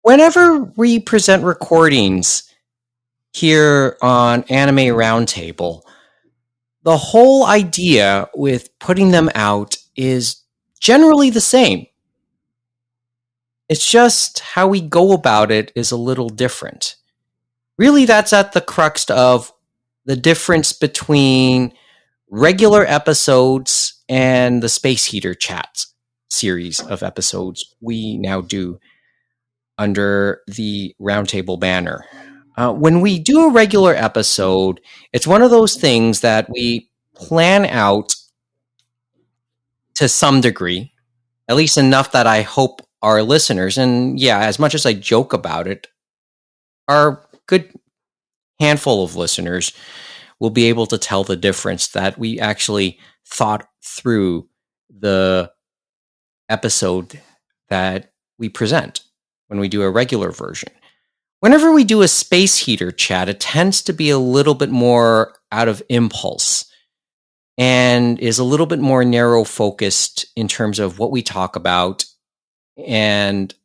Whenever we present recordings here on Anime Roundtable, the whole idea with putting them out is generally the same. It's just how we go about it is a little different. Really, that's at the crux of the difference between regular episodes and the Space Heater Chats series of episodes we now do under the Roundtable banner. When we do a regular episode, it's one of those things that we plan out to some degree, at least enough that I hope our listeners, and yeah, as much as I joke about it, our good handful of listeners will be able to tell the difference that we actually thought through the episode that we present when we do a regular version. Whenever we do a Space Heater Chat, it tends to be a little bit more out of impulse and is a little bit more narrow focused in terms of what we talk about. And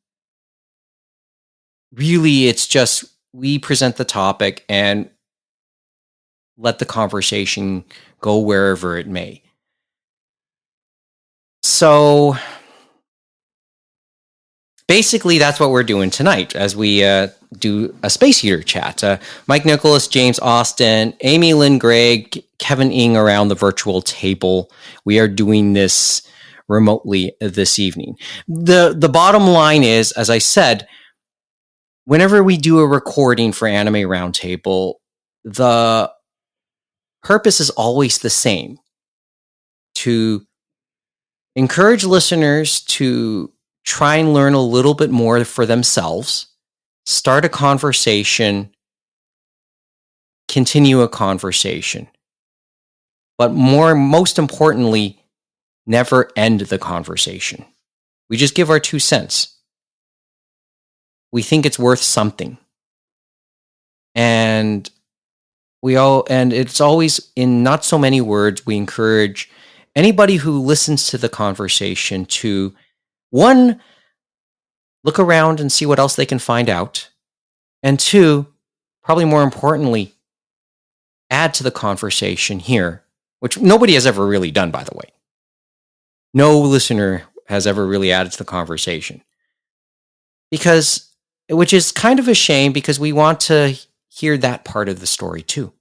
really, it's just we present the topic and let the conversation go wherever it may. So basically, that's what we're doing tonight as we do a Space Heater Chat. Mike, Nicolas, James, Austin, Amy, Lynn, Greig, Kevin Ing around the virtual table. We are doing this remotely this evening. The bottom line is, as I said, whenever we do a recording for Anime Roundtable, the purpose is always the same: to encourage listeners to try and learn a little bit more for themselves, start a conversation, continue a conversation, but most importantly, never end the conversation. We just give our 2 cents. We think it's worth something. And it's always in not so many words. We encourage anybody who listens to the conversation to, one, look around and see what else they can find out. And two, probably more importantly, add to the conversation here, which nobody has ever really done, by the way. No listener has ever really added to the conversation. Which is kind of a shame, because we want to hear that part of the story too.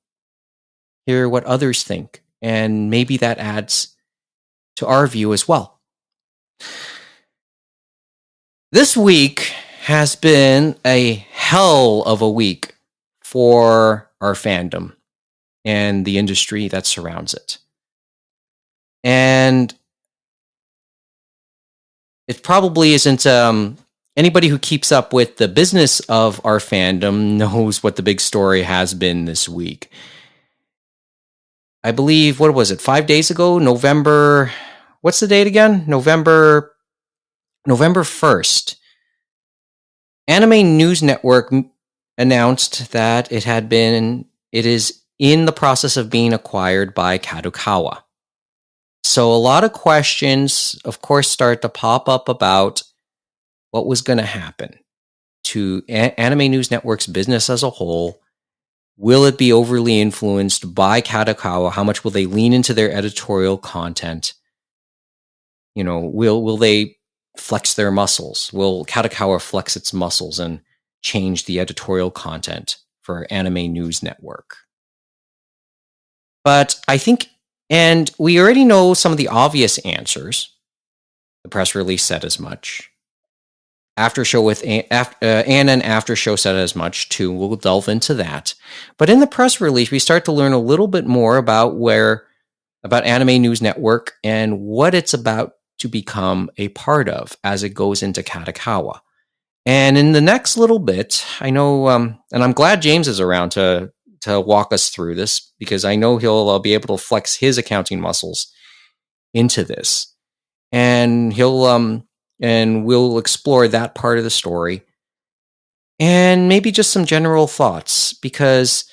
Hear what others think. And maybe that adds to our view as well. This week has been a hell of a week for our fandom and the industry that surrounds it. And it probably isn't, anybody who keeps up with the business of our fandom knows what the big story has been this week. I believe, what was it, 5 days ago? What's the date again? November 1st. Anime News Network announced that it is in the process of being acquired by Kadokawa. So a lot of questions, of course, start to pop up about what was going to happen to Anime News Network's business as a whole. Will it be overly influenced by Kadokawa? How much will they lean into their editorial content? Will they flex their muscles? Will Kadokawa flex its muscles and change the editorial content for Anime News Network? But I think, and we already know some of the obvious answers. The press release said as much. After show with Anna and After Show said as much too. We'll delve into that. But in the press release, we start to learn a little bit more about Anime News Network and what it's about to become a part of as it goes into Kadokawa. And in the next little bit, I know, and I'm glad James is around to walk us through this, because I know he'll be able to flex his accounting muscles into this, and we'll explore that part of the story, and maybe just some general thoughts, because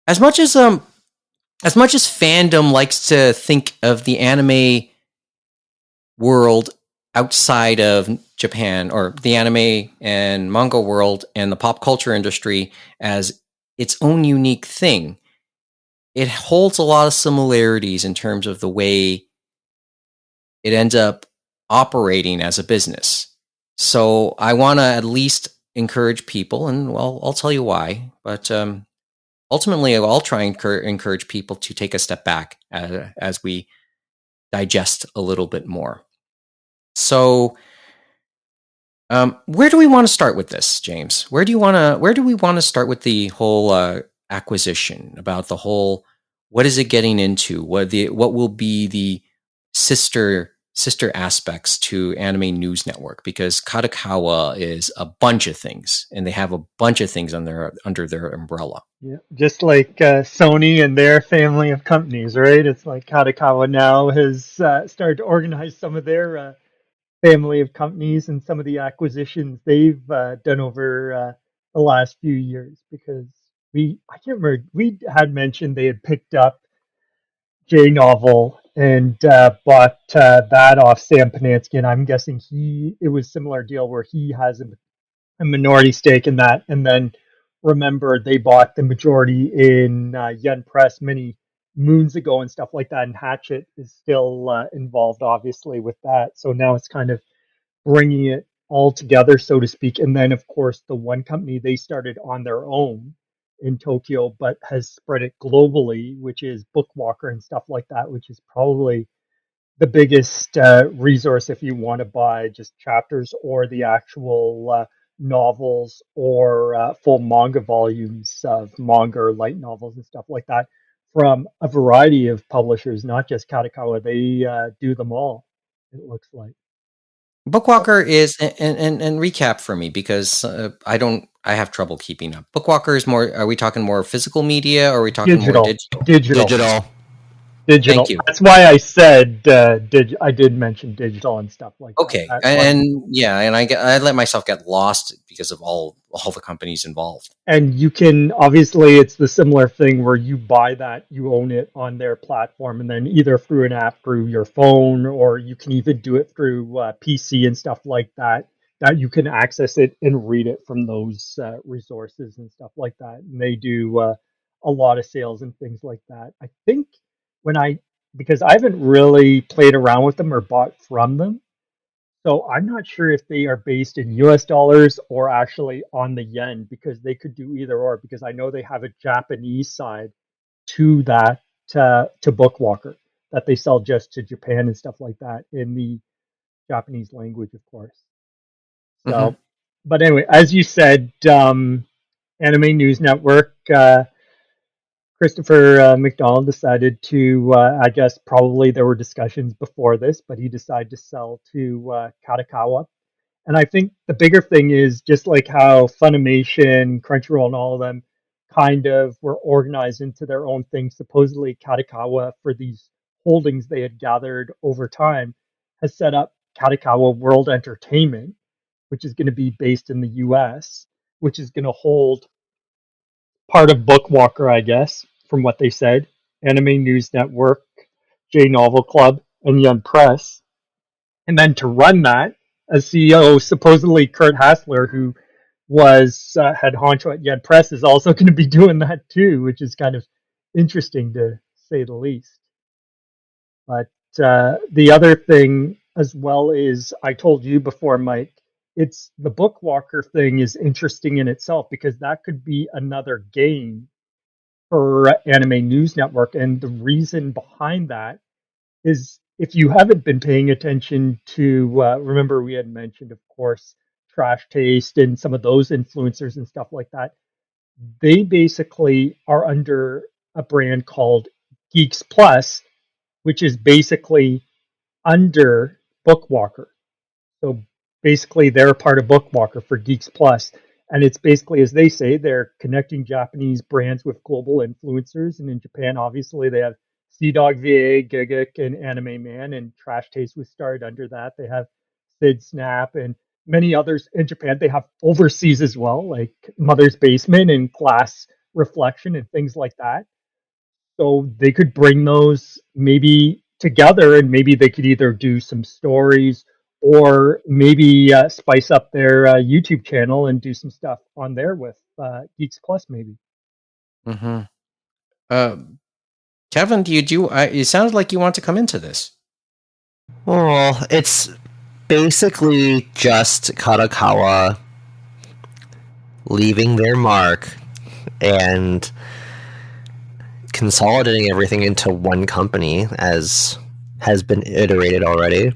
as much as fandom likes to think of the anime world outside of Japan or the anime and manga world and the pop culture industry as its own unique thing. It holds a lot of similarities in terms of the way it ends up operating as a business. So I want to at least encourage people, and well, I'll tell you why. But ultimately, I'll try and encourage people to take a step back as we digest a little bit more. So, where do we want to start with this, James? Where do we want to start with the whole acquisition? About the whole, what is it getting into? What will be the sister aspects to Anime News Network? Because Kadokawa is a bunch of things, and they have a bunch of things under their umbrella. Yeah, just like Sony and their family of companies, right? It's like Kadokawa now has started to organize some of their family of companies and some of the acquisitions they've done over the last few years. Because I can't remember, we had mentioned they had picked up J Novel and bought that off Sam Panansky, and I'm guessing it was a similar deal where he has a minority stake in that. And then remember, they bought the majority in Yen Press many moons ago and stuff like that. And Hatchet is still involved, obviously, with that. So now it's kind of bringing it all together, so to speak. And then, of course, the one company they started on their own in Tokyo, but has spread it globally, which is Bookwalker and stuff like that, which is probably the biggest resource if you want to buy just chapters or the actual novels or full manga volumes of manga or light novels and stuff like that from a variety of publishers, not just Kadokawa. They do them all, it looks like. Bookwalker is and recap for me because I have trouble keeping up. Bookwalker is more. Are we talking more physical media, or are we talking more Digital, digital? digital, Digital. Thank digital. you. That's why I said I did mention digital and stuff like that. Okay, That's why. and yeah, and I let myself get lost because of all the companies involved. And you can obviously, it's the similar thing where you buy that, you own it on their platform, and then either through an app through your phone, or you can even do it through PC and stuff like that. That you can access it and read it from those resources and stuff like that. And they do a lot of sales and things like that. I think when I because I haven't really played around with them or bought from them, so I'm not sure if they are based in US dollars or actually on the yen, because they could do either or, because I know they have a Japanese side to that to Bookwalker that they sell just to Japan and stuff like that in the Japanese language, of course. Hmm. So, but anyway, as you said, Anime News Network, Christopher McDonald decided to, I guess probably there were discussions before this, but he decided to sell to Kadokawa. And I think the bigger thing is just like how Funimation, Crunchyroll, and all of them kind of were organized into their own thing. Supposedly, Kadokawa, for these holdings they had gathered over time, has set up Kadokawa World Entertainment, which is going to be based in the US, which is going to hold part of Bookwalker, I guess, from what they said, Anime News Network, J Novel Club, and Young Press. And then to run that as CEO, supposedly Kurt Hassler, who was head honcho at Yed Press, is also going to be doing that too, which is kind of interesting to say the least. But the other thing as well is I told you before, Mike, it's the Bookwalker thing is interesting in itself because that could be another game for Anime News Network. And the reason behind that is if you haven't been paying attention to, remember we had mentioned, of course, Trash Taste and some of those influencers and stuff like that. They basically are under a brand called Geeks Plus, which is basically under Bookwalker. So basically, they're a part of Bookwalker for Geeks Plus, and it's basically, as they say, they're connecting Japanese brands with global influencers. And in Japan, obviously, they have Sea Dog VA, Gigik, and Anime Man, and Trash Taste was started under that. They have Sid Snap and many others in Japan. They have overseas as well, like Mother's Basement and Glass Reflection and things like that. So they could bring those maybe together, and maybe they could either do some stories or maybe spice up their YouTube channel and do some stuff on there with Geeks Plus, maybe. Mm-hmm. Uh, Kevin, it sounds like you want to come into this. Well, it's basically just Kadokawa leaving their mark and consolidating everything into one company, as has been iterated already.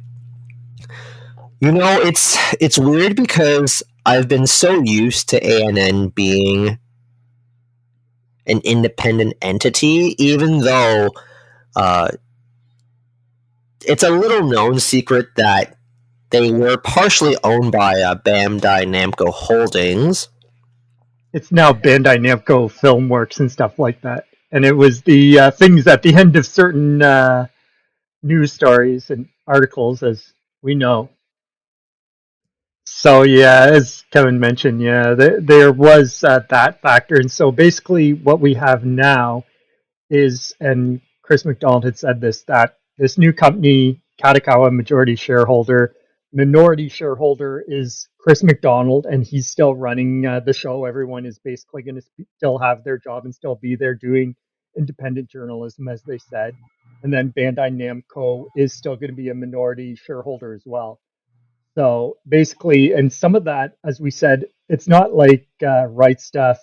You know, it's weird because I've been so used to ANN being an independent entity, even though it's a little known secret that they were partially owned by Bandai Namco Holdings. It's now Bandai Namco Filmworks and stuff like that. And it was the things at the end of certain news stories and articles, as we know. So yeah, as Kevin mentioned, yeah, there was that factor, and so basically what we have now is, and Chris McDonald had said this, that this new company, Kadokawa majority shareholder, minority shareholder is Chris McDonald, and he's still running the show. Everyone is basically going to still have their job and still be there doing independent journalism, as they said. And then Bandai Namco is still going to be a minority shareholder as well. So basically, and some of that, as we said, it's not like Right Stuff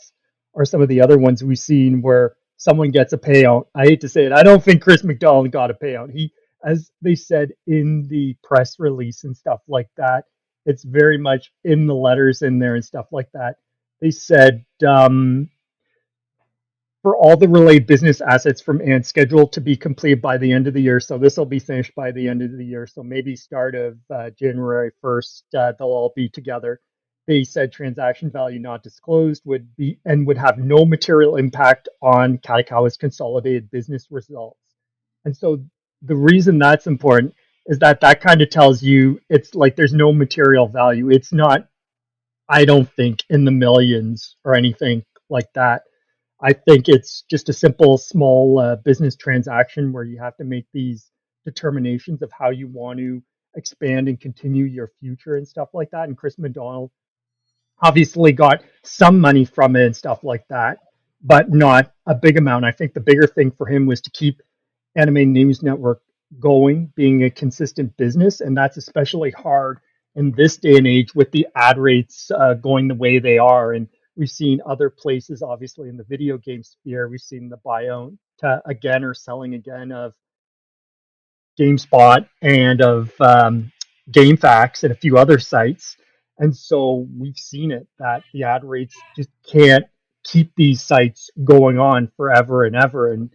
or some of the other ones we've seen where someone gets a payout. I hate to say it. I don't think Chris McDonald got a payout. He, as they said in the press release and stuff like that, it's very much in the letters in there and stuff like that. They said for all the related business assets from Ant scheduled to be completed by the end of the year. So this will be finished by the end of the year. So maybe start of January 1st, they'll all be together. They said transaction value not disclosed would be and would have no material impact on Kadokawa's consolidated business results. And so the reason that's important is that that kind of tells you it's like there's no material value. It's not, I don't think, in the millions or anything like that. I think it's just a simple, small business transaction where you have to make these determinations of how you want to expand and continue your future and stuff like that. And Chris McDonald obviously got some money from it and stuff like that, but not a big amount. I think the bigger thing for him was to keep Anime News Network going, being a consistent business, and that's especially hard in this day and age with the ad rates going the way they are. And we've seen other places, obviously in the video game sphere, we've seen the buyout again or selling again of GameSpot and of GameFAQs and a few other sites. And so we've seen it that the ad rates just can't keep these sites going on forever and ever. And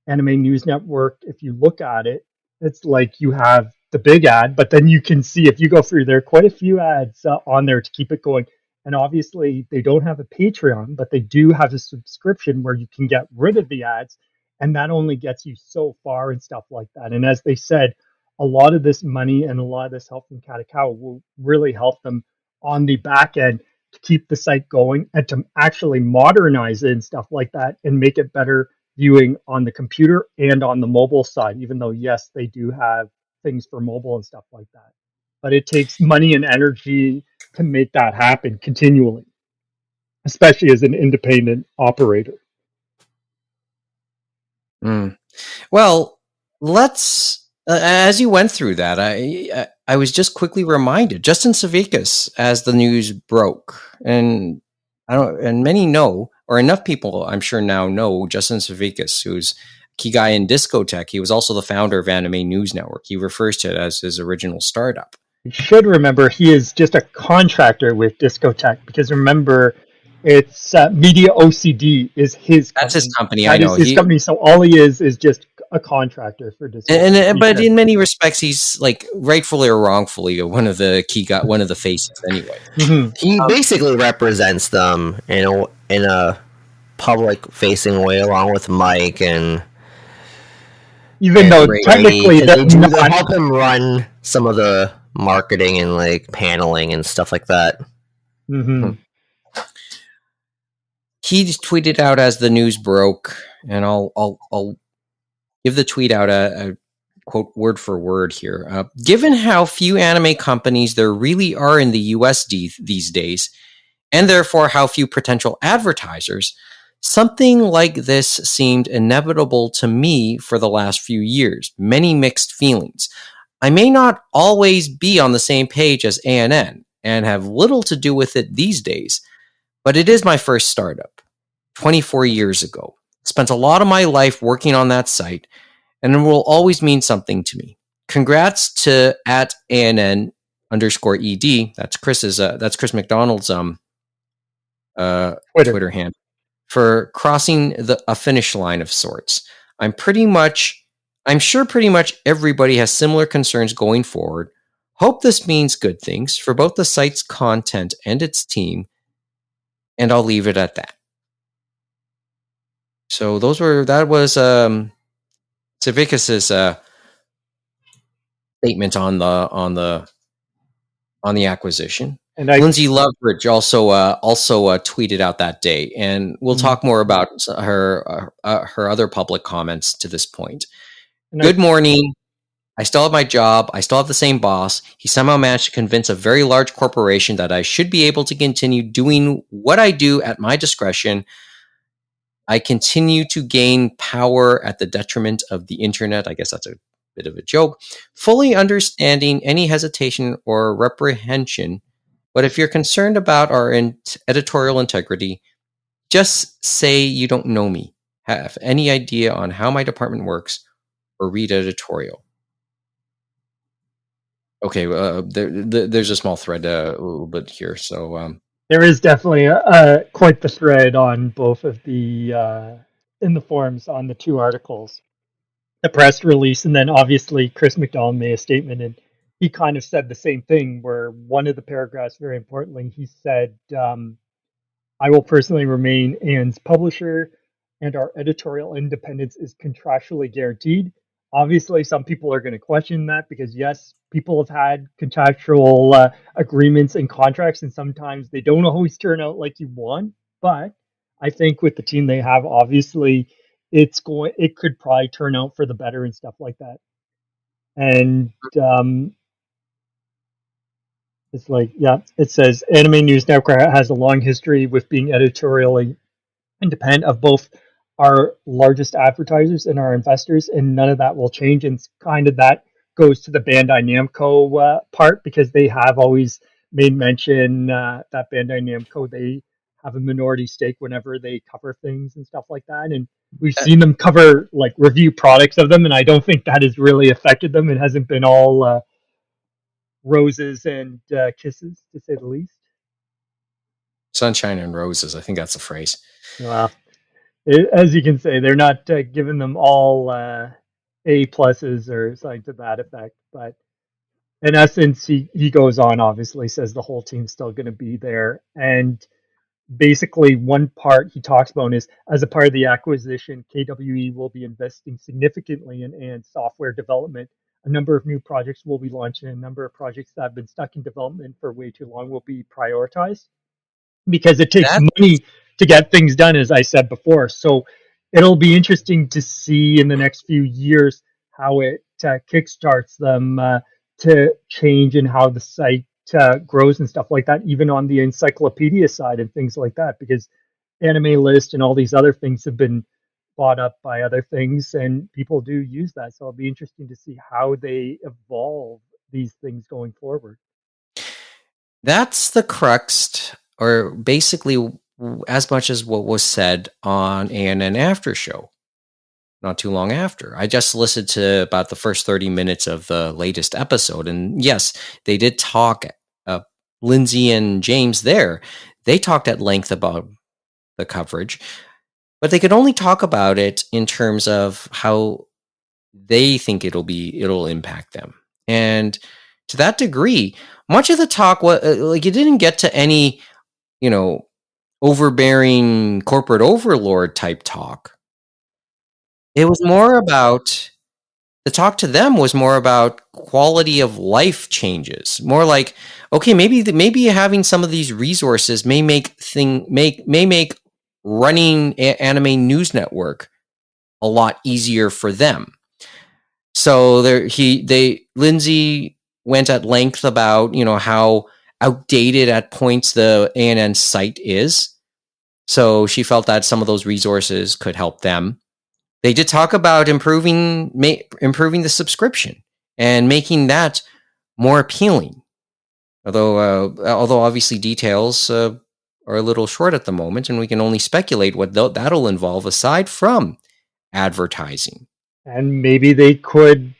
Anime News Network, if you look at it, it's like you have the big ad, but then you can see if you go through there, quite a few ads on there to keep it going. And obviously, they don't have a Patreon, but they do have a subscription where you can get rid of the ads, and that only gets you so far and stuff like that. And as they said, a lot of this money and a lot of this help from Kadokawa will really help them on the back end to keep the site going and to actually modernize it and stuff like that and make it better viewing on the computer and on the mobile side, even though, yes, they do have things for mobile and stuff like that. But it takes money and energy to make that happen continually, especially as an independent operator. Mm. Well, let's. As you went through that, I was just quickly reminded Justin Savickas as the news broke, and I don't, and many know, or enough people I'm sure now know Justin Savickas, who's a key guy in Discotek. He was also the founder of Anime News Network. He refers to it as his original startup. You should remember he is just a contractor with Discotek because remember, it's Media OCD is his That's his company. company. I That is know his company. So all he is just a contractor for Discotek. but in many respects, he's like rightfully or wrongfully one of the one of the faces anyway. Mm-hmm. He basically represents them in a public facing way, along with Mike Even and though Brady, technically because they're they not. help him run some of the marketing and like paneling and stuff like that. Mm-hmm. He tweeted out as the news broke, and I'll give the tweet out quote word for word here. Given how few anime companies there really are in the US these days, and therefore how few potential advertisers, something like this seemed inevitable to me for the last few years. Many mixed feelings. I may not always be on the same page as ANN and have little to do with it these days, but it is my first startup 24 years ago. Spent a lot of my life working on that site, and it will always mean something to me. Congrats to at ANN underscore ED. That's Chris McDonald's Twitter handle for crossing a finish line of sorts. I'm sure pretty much everybody has similar concerns going forward. Hope this means good things for both the site's content and its team, and I'll leave it at that. So that was Civicus's statement on the acquisition. And Lindsay Loveridge also tweeted out that day, and we'll talk more about her other public comments to this point. Good morning. I still have my job. I still have the same boss. He somehow managed to convince a very large corporation that I should be able to continue doing what I do at my discretion. I continue to gain power at the detriment of the internet. I guess that's a bit of a joke. Fully understanding any hesitation or reprehension. But if you're concerned about our editorial integrity, just say you don't know me, have any idea on how my department works, or read editorial. Okay, there's a small thread a little bit here. So there is definitely quite the thread on both of the in the forums on the two articles, the press release, and then obviously Chris McDonald made a statement, and he kind of said the same thing. Where one of the paragraphs, very importantly, he said, "I will personally remain Ann's publisher, and our editorial independence is contractually guaranteed." Obviously, some people are going to question that because, yes, people have had contractual agreements and contracts, and sometimes they don't always turn out like you want. But I think with the team they have, obviously, it could probably turn out for the better and stuff like that. And it's like, yeah, it says Anime News Network has a long history with being editorially independent of both our largest advertisers and our investors, and none of that will change. And kind of that goes to the Bandai Namco part, because they have always made mention that Bandai Namco, they have a minority stake whenever they cover things and stuff like that. And we've seen them cover, like, review products of them, and I don't think that has really affected them. It hasn't been all roses and kisses, to say the least. Sunshine and roses, I think that's the phrase. Well, as you can say, they're not giving them all A pluses or something to that effect. But in essence, he goes on, obviously, says the whole team's still going to be there. And basically, one part he talks about is, as a part of the acquisition, KWE will be investing significantly in software development. A number of new projects will be launched, and a number of projects that have been stuck in development for way too long will be prioritized, because it takes money to get things done, as I said before. So it'll be interesting to see in the next few years how it kickstarts them to change, and how the site grows and stuff like that, even on the encyclopedia side and things like that, because Anime List and all these other things have been bought up by other things, and people do use that. So it'll be interesting to see how they evolve these things going forward. That's the crux, or basically as much as what was said on ANN After Show not too long after. I just listened to about the first 30 minutes of the latest episode, and yes, they did talk, Lindsay and James there, they talked at length about the coverage, but they could only talk about it in terms of how they think it'll impact them. And to that degree, much of the talk was like, it didn't get to any, overbearing corporate overlord type talk. It was more about, the talk to them was more about quality of life changes. More like, okay, maybe having some of these resources may make running Anime News Network a lot easier for them. So Lindsay went at length about how outdated at points the ANN site is. So she felt that some of those resources could help them. They did talk about improving the subscription and making that more appealing. Although obviously details are a little short at the moment, and we can only speculate what that'll involve aside from advertising. And maybe they could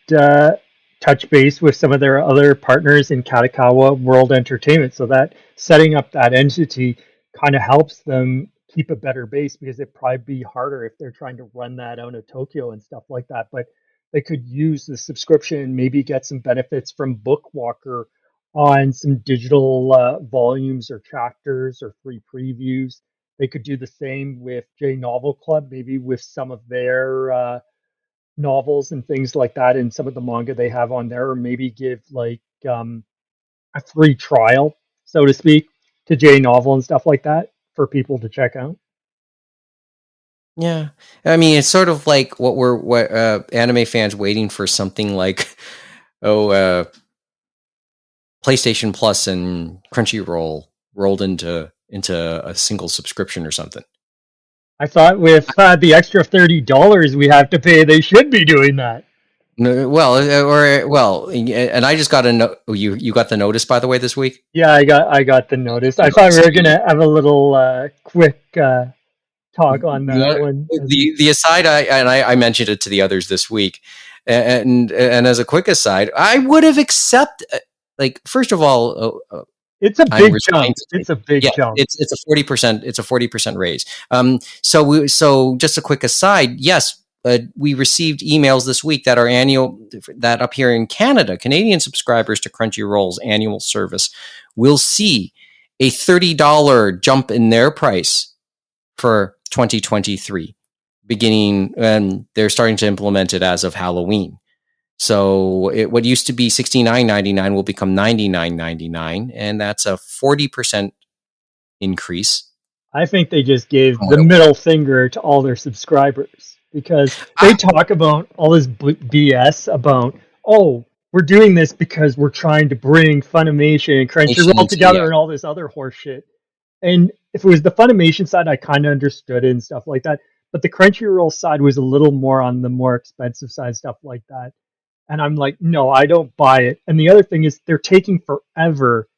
touch base with some of their other partners in Kadokawa World Entertainment, so that setting up that entity kind of helps them keep a better base, because it'd probably be harder if they're trying to run that out of Tokyo and stuff like that. But they could use the subscription and maybe get some benefits from Bookwalker on some digital volumes or chapters or free previews. They could do the same with J Novel Club, maybe with some of their novels and things like that, and some of the manga they have on there, or maybe give like a free trial, so to speak, to J Novel and stuff like that for people to check out. Yeah, I mean, it's sort of like what anime fans waiting for something like PlayStation Plus and Crunchyroll rolled into a single subscription or something. I thought with the extra $30 we have to pay, they should be doing that. No, and I just got a you got the notice, by the way, this week. Yeah, I got the notice. I thought we were gonna have a little quick talk on that one. The aside, I mentioned it to the others this week, and as a quick aside, I would have accepted. Like, first of all, it's a big jump. It's a big jump. It's a 40%. It's a 40% raise. So just a quick aside. Yes, we received emails this week that that up here in Canada, Canadian subscribers to Crunchyroll's annual service will see a $30 jump in their price for 2023, beginning, and they're starting to implement it as of Halloween. So what used to be $69.99 will become $99.99, and that's a 40% increase. I think they just gave the middle finger to all their subscribers, because they talk about all this BS about, oh, we're doing this because we're trying to bring Funimation and Crunchyroll together and all this other horse shit. And if it was the Funimation side, I kind of understood it and stuff like that. But the Crunchyroll side was a little more on the more expensive side, stuff like that. And I'm like, no, I don't buy it. And the other thing is, they're taking forever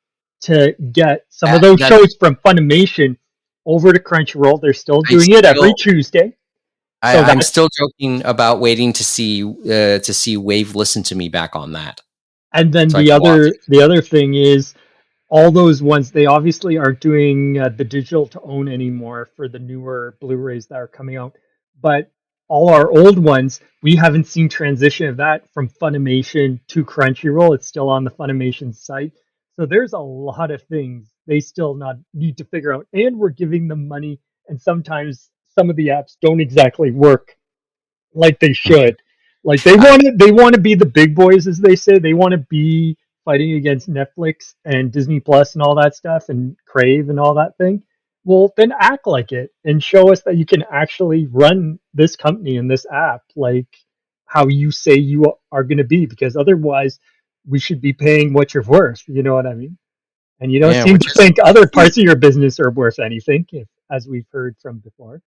to get some of those shows from Funimation over to Crunchyroll. They're still doing it every Tuesday. I'm still joking about waiting to see Wave Listen to Me back on that. And then the other thing is, all those ones, they obviously aren't doing the digital to own anymore for the newer Blu-rays that are coming out. But all our old ones, we haven't seen transition of that from Funimation to Crunchyroll. It's still on the Funimation site. So there's a lot of things they still not need to figure out. And we're giving them money, and sometimes some of the apps don't exactly work like they should. Like they want to be the big boys, as they say. They want to be fighting against Netflix and Disney Plus and all that stuff, and Crave and all that thing. Well, then act like it and show us that you can actually run this company and this app like how you say you are going to be, because otherwise we should be paying what you're worth. You know what I mean? And you don't seem to think other parts of your business are worth anything, as we've heard from before.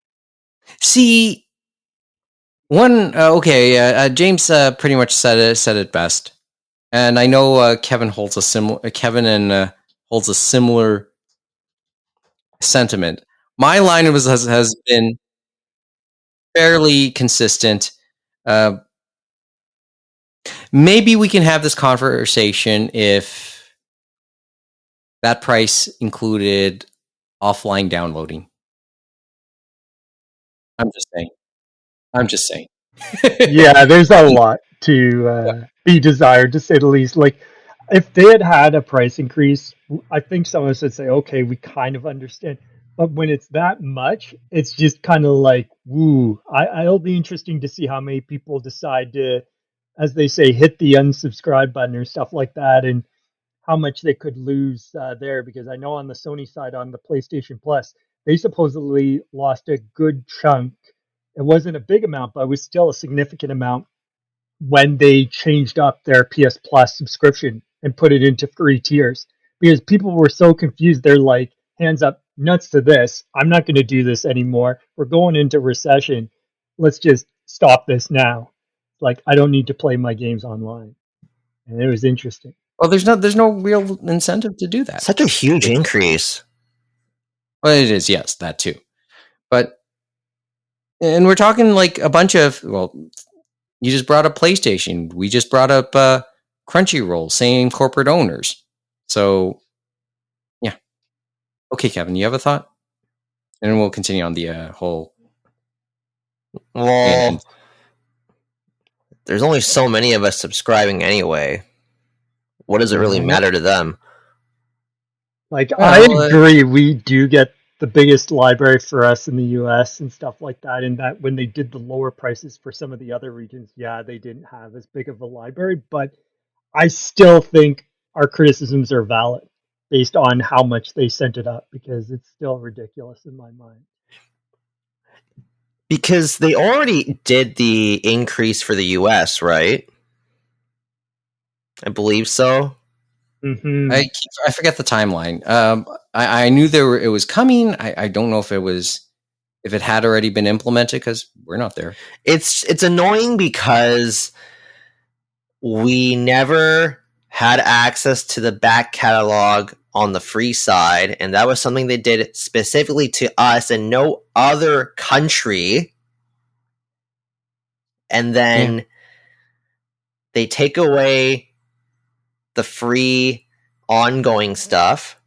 See, James pretty much said it best, and I know Kevin holds a similar sentiment. My line has been fairly consistent. Maybe we can have this conversation if that price included offline downloading. I'm just saying. Yeah, there's a lot to be desired, to say the least. Like, if they had had a price increase, I think some of us would say, okay, we kind of understand. But when it's that much, it's just kind of like, woo. It'll be interesting to see how many people decide to, as they say, hit the unsubscribe button or stuff like that, and how much they could lose there. Because I know on the Sony side, on the PlayStation Plus, they supposedly lost a good chunk. It wasn't a big amount, but it was still a significant amount when they changed up their PS Plus subscription and put it into free tiers because people were so confused. They're like, hands up, nuts to this. I'm not going to do this anymore. We're going into recession. Let's just stop this now. Like, I don't need to play my games online. And it was interesting. Well, there's no real incentive to do that. Such a huge increase. Well, it is, yes, that too. But, and we're talking like a bunch of, well, you just brought up PlayStation. We just brought up Crunchyroll, same corporate owners. So, yeah. Okay, Kevin, you have a thought? And then we'll continue on the whole. Well, there's only so many of us subscribing anyway. What does it really matter to them? Like, I agree. We do get the biggest library for us in the US and stuff like that. And that when they did the lower prices for some of the other regions, yeah, they didn't have as big of a library. But I still think our criticisms are valid based on how much they sent it up because it's still ridiculous in my mind. Because they already did the increase for the US, right? I believe so. Mm-hmm. I forget the timeline. I knew it was coming. I don't know if it had already been implemented because we're not there. It's annoying because we never had access to the back catalog on the free side, and that was something they did specifically to us and no other country. And then they take away the free ongoing stuff.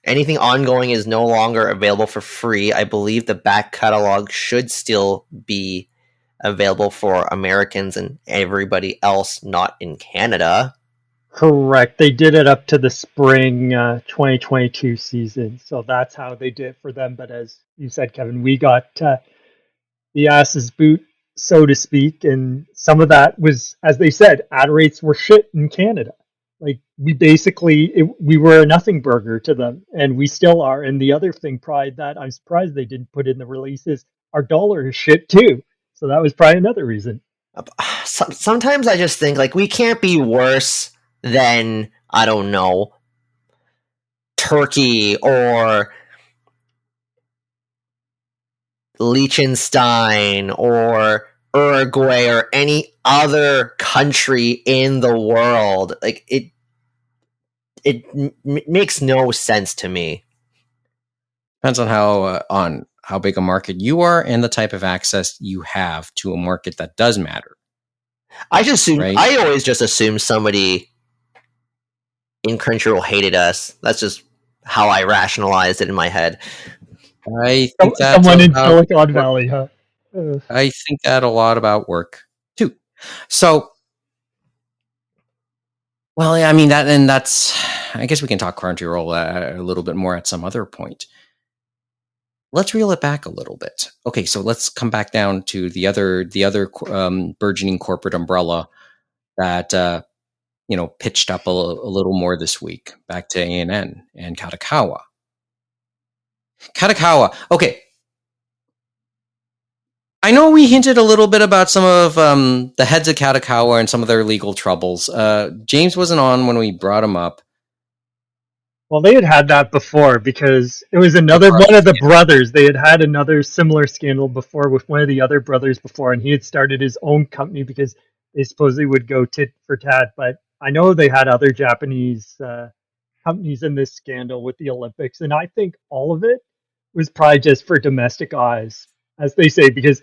Anything ongoing is no longer available for free. I believe the back catalog should still be available for Americans and everybody else not in Canada. Correct. They did it up to the spring 2022 season. So that's how they did it for them. But as you said, Kevin, we got the ass's boot, so to speak. And some of that was, as they said, ad rates were shit in Canada. Like, we were a nothing burger to them, and we still are. And the other thing, probably, that I'm surprised they didn't put in the release is our dollar is shit too. So that was probably another reason. Sometimes I just think, like, we can't be worse than, I don't know, Turkey or Liechtenstein or Uruguay or any other country in the world. Like, it makes no sense to me. Depends on how big a market you are and the type of access you have to a market that does matter. I always just assume somebody in Crunchyroll hated us. That's just how I rationalized it in my head. I think that's someone in Silicon Valley, huh? I think that a lot about work too. So, well, I mean I guess we can talk Crunchyroll a little bit more at some other point. Let's reel it back a little bit. Okay, so let's come back down to the other burgeoning corporate umbrella that pitched up a little more this week. Back to ANN and Kadokawa. Okay. I know we hinted a little bit about some of the heads of Kadokawa and some of their legal troubles. James wasn't on when we brought him up. Well, they had that before because it was one of the brothers. They had another similar scandal before with one of the other brothers before, and he had started his own company because they supposedly would go tit for tat. But I know they had other Japanese companies in this scandal with the Olympics, and I think all of it was probably just for domestic eyes, as they say, because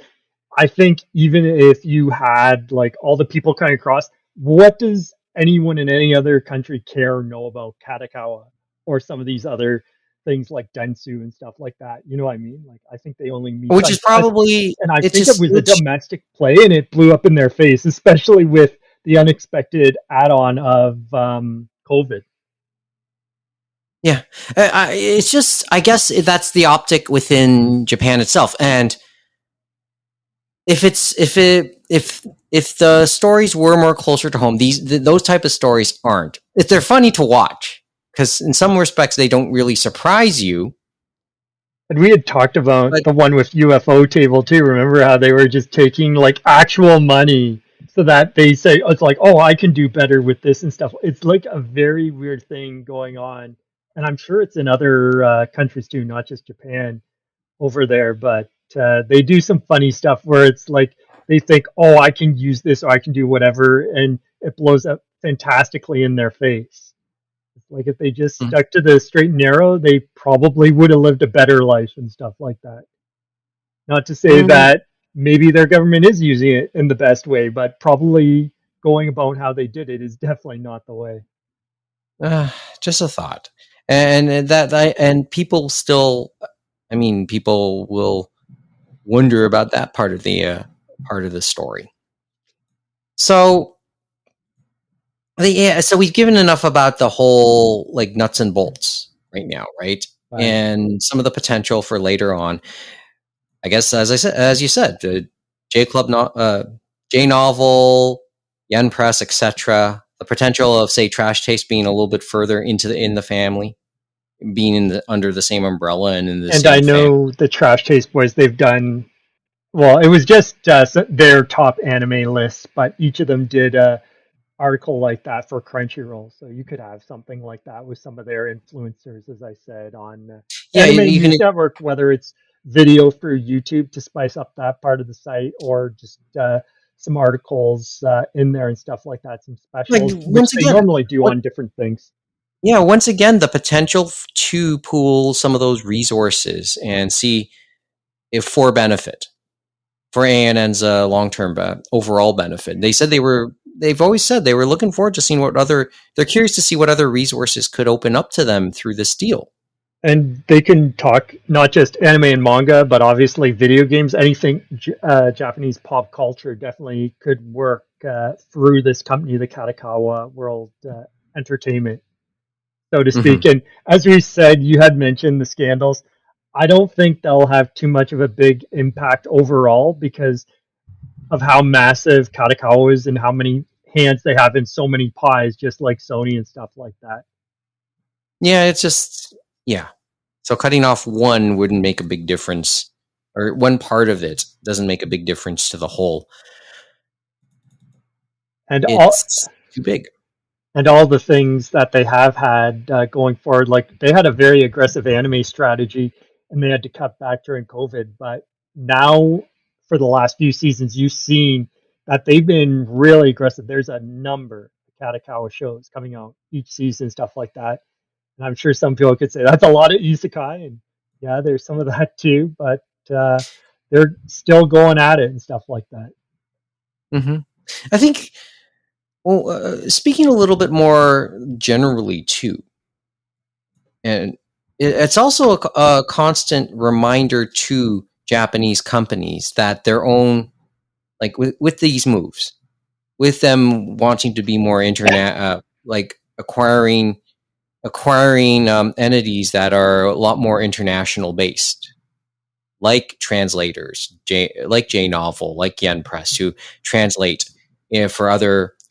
I think even if you had like all the people coming across, what does anyone in any other country care or know about Kadokawa or some of these other things like Dentsu and stuff like that? You know what I mean? Like, I think they only meet, which is probably, and I think it was a domestic play, and it blew up in their face, especially with the unexpected add-on of COVID. Yeah, it's just, I guess that's the optic within Japan itself, and if the stories were more closer to home, those type of stories aren't. They're funny to watch because in some respects they don't really surprise you. And we had talked about the one with UFO Table too. Remember how they were just taking like actual money so that they say it's like, oh, I can do better with this and stuff. It's like a very weird thing going on, and I'm sure it's in other countries too, not just Japan over there. But they do some funny stuff where it's like they think, oh, I can use this or I can do whatever, and it blows up fantastically in their face. Like if they just Mm. stuck to the straight and narrow, they probably would have lived a better life and stuff like that. Not to say Mm, that maybe their government is using it in the best way, but probably going about how they did it is definitely not the way. uh, just a thought, and people still. I mean, people will wonder about that part of the story. So yeah, so we've given enough about the whole like nuts and bolts right now, right? Right. And some of the potential for later on. I guess as you said, the J Club, J novel, Yen Press, etc. The potential of say Trash Taste being a little bit further in the family, being under the same umbrella and in the And I same family. know the Trash Taste Boys, they've done, well, it was just their top anime list, but each of them did a article like that for Crunchyroll. So you could have something like that with some of their influencers, as I said, on Yeah, Anime you can. News Network, whether it's video through YouTube to spice up that part of the site or just some articles in there and stuff like that, some Like specials, which once they again, normally do what, on different things. yeah, once again, the potential to pool some of those resources and see if for benefit for ANN's long term overall benefit. They've always said they were looking forward to seeing they're curious to see what other resources could open up to them through this deal. And they can talk not just anime and manga, but obviously video games. Anything Japanese pop culture definitely could work through this company, the Kadokawa World Entertainment, so to Mm-hmm. speak. And as we said, you had mentioned the scandals. I don't think they'll have too much of a big impact overall because of how massive Kadokawa is and how many hands they have in so many pies, just like Sony and stuff like that. Yeah, it's just yeah. So cutting off one wouldn't make a big difference, or one part of it doesn't make a big difference to the whole. And It's too big. all the things that they have had going forward. Like they had a very aggressive anime strategy, and they had to cut back during COVID. But now, for the last few seasons, you've seen that they've been really aggressive. There's a number of Kadokawa shows coming out each season, stuff like that. And I'm sure some people could say that's a lot of isekai, and yeah, there's some of that too. But uh, they're still going at it and stuff like that. Mm-hmm. I think. Well, speaking a little bit more generally too, and it's also a constant reminder to Japanese companies that their own, like with these moves, with them wanting to be more internet, like acquiring entities that are a lot more international based, like translators, like J Novel, like Yen Press, who translate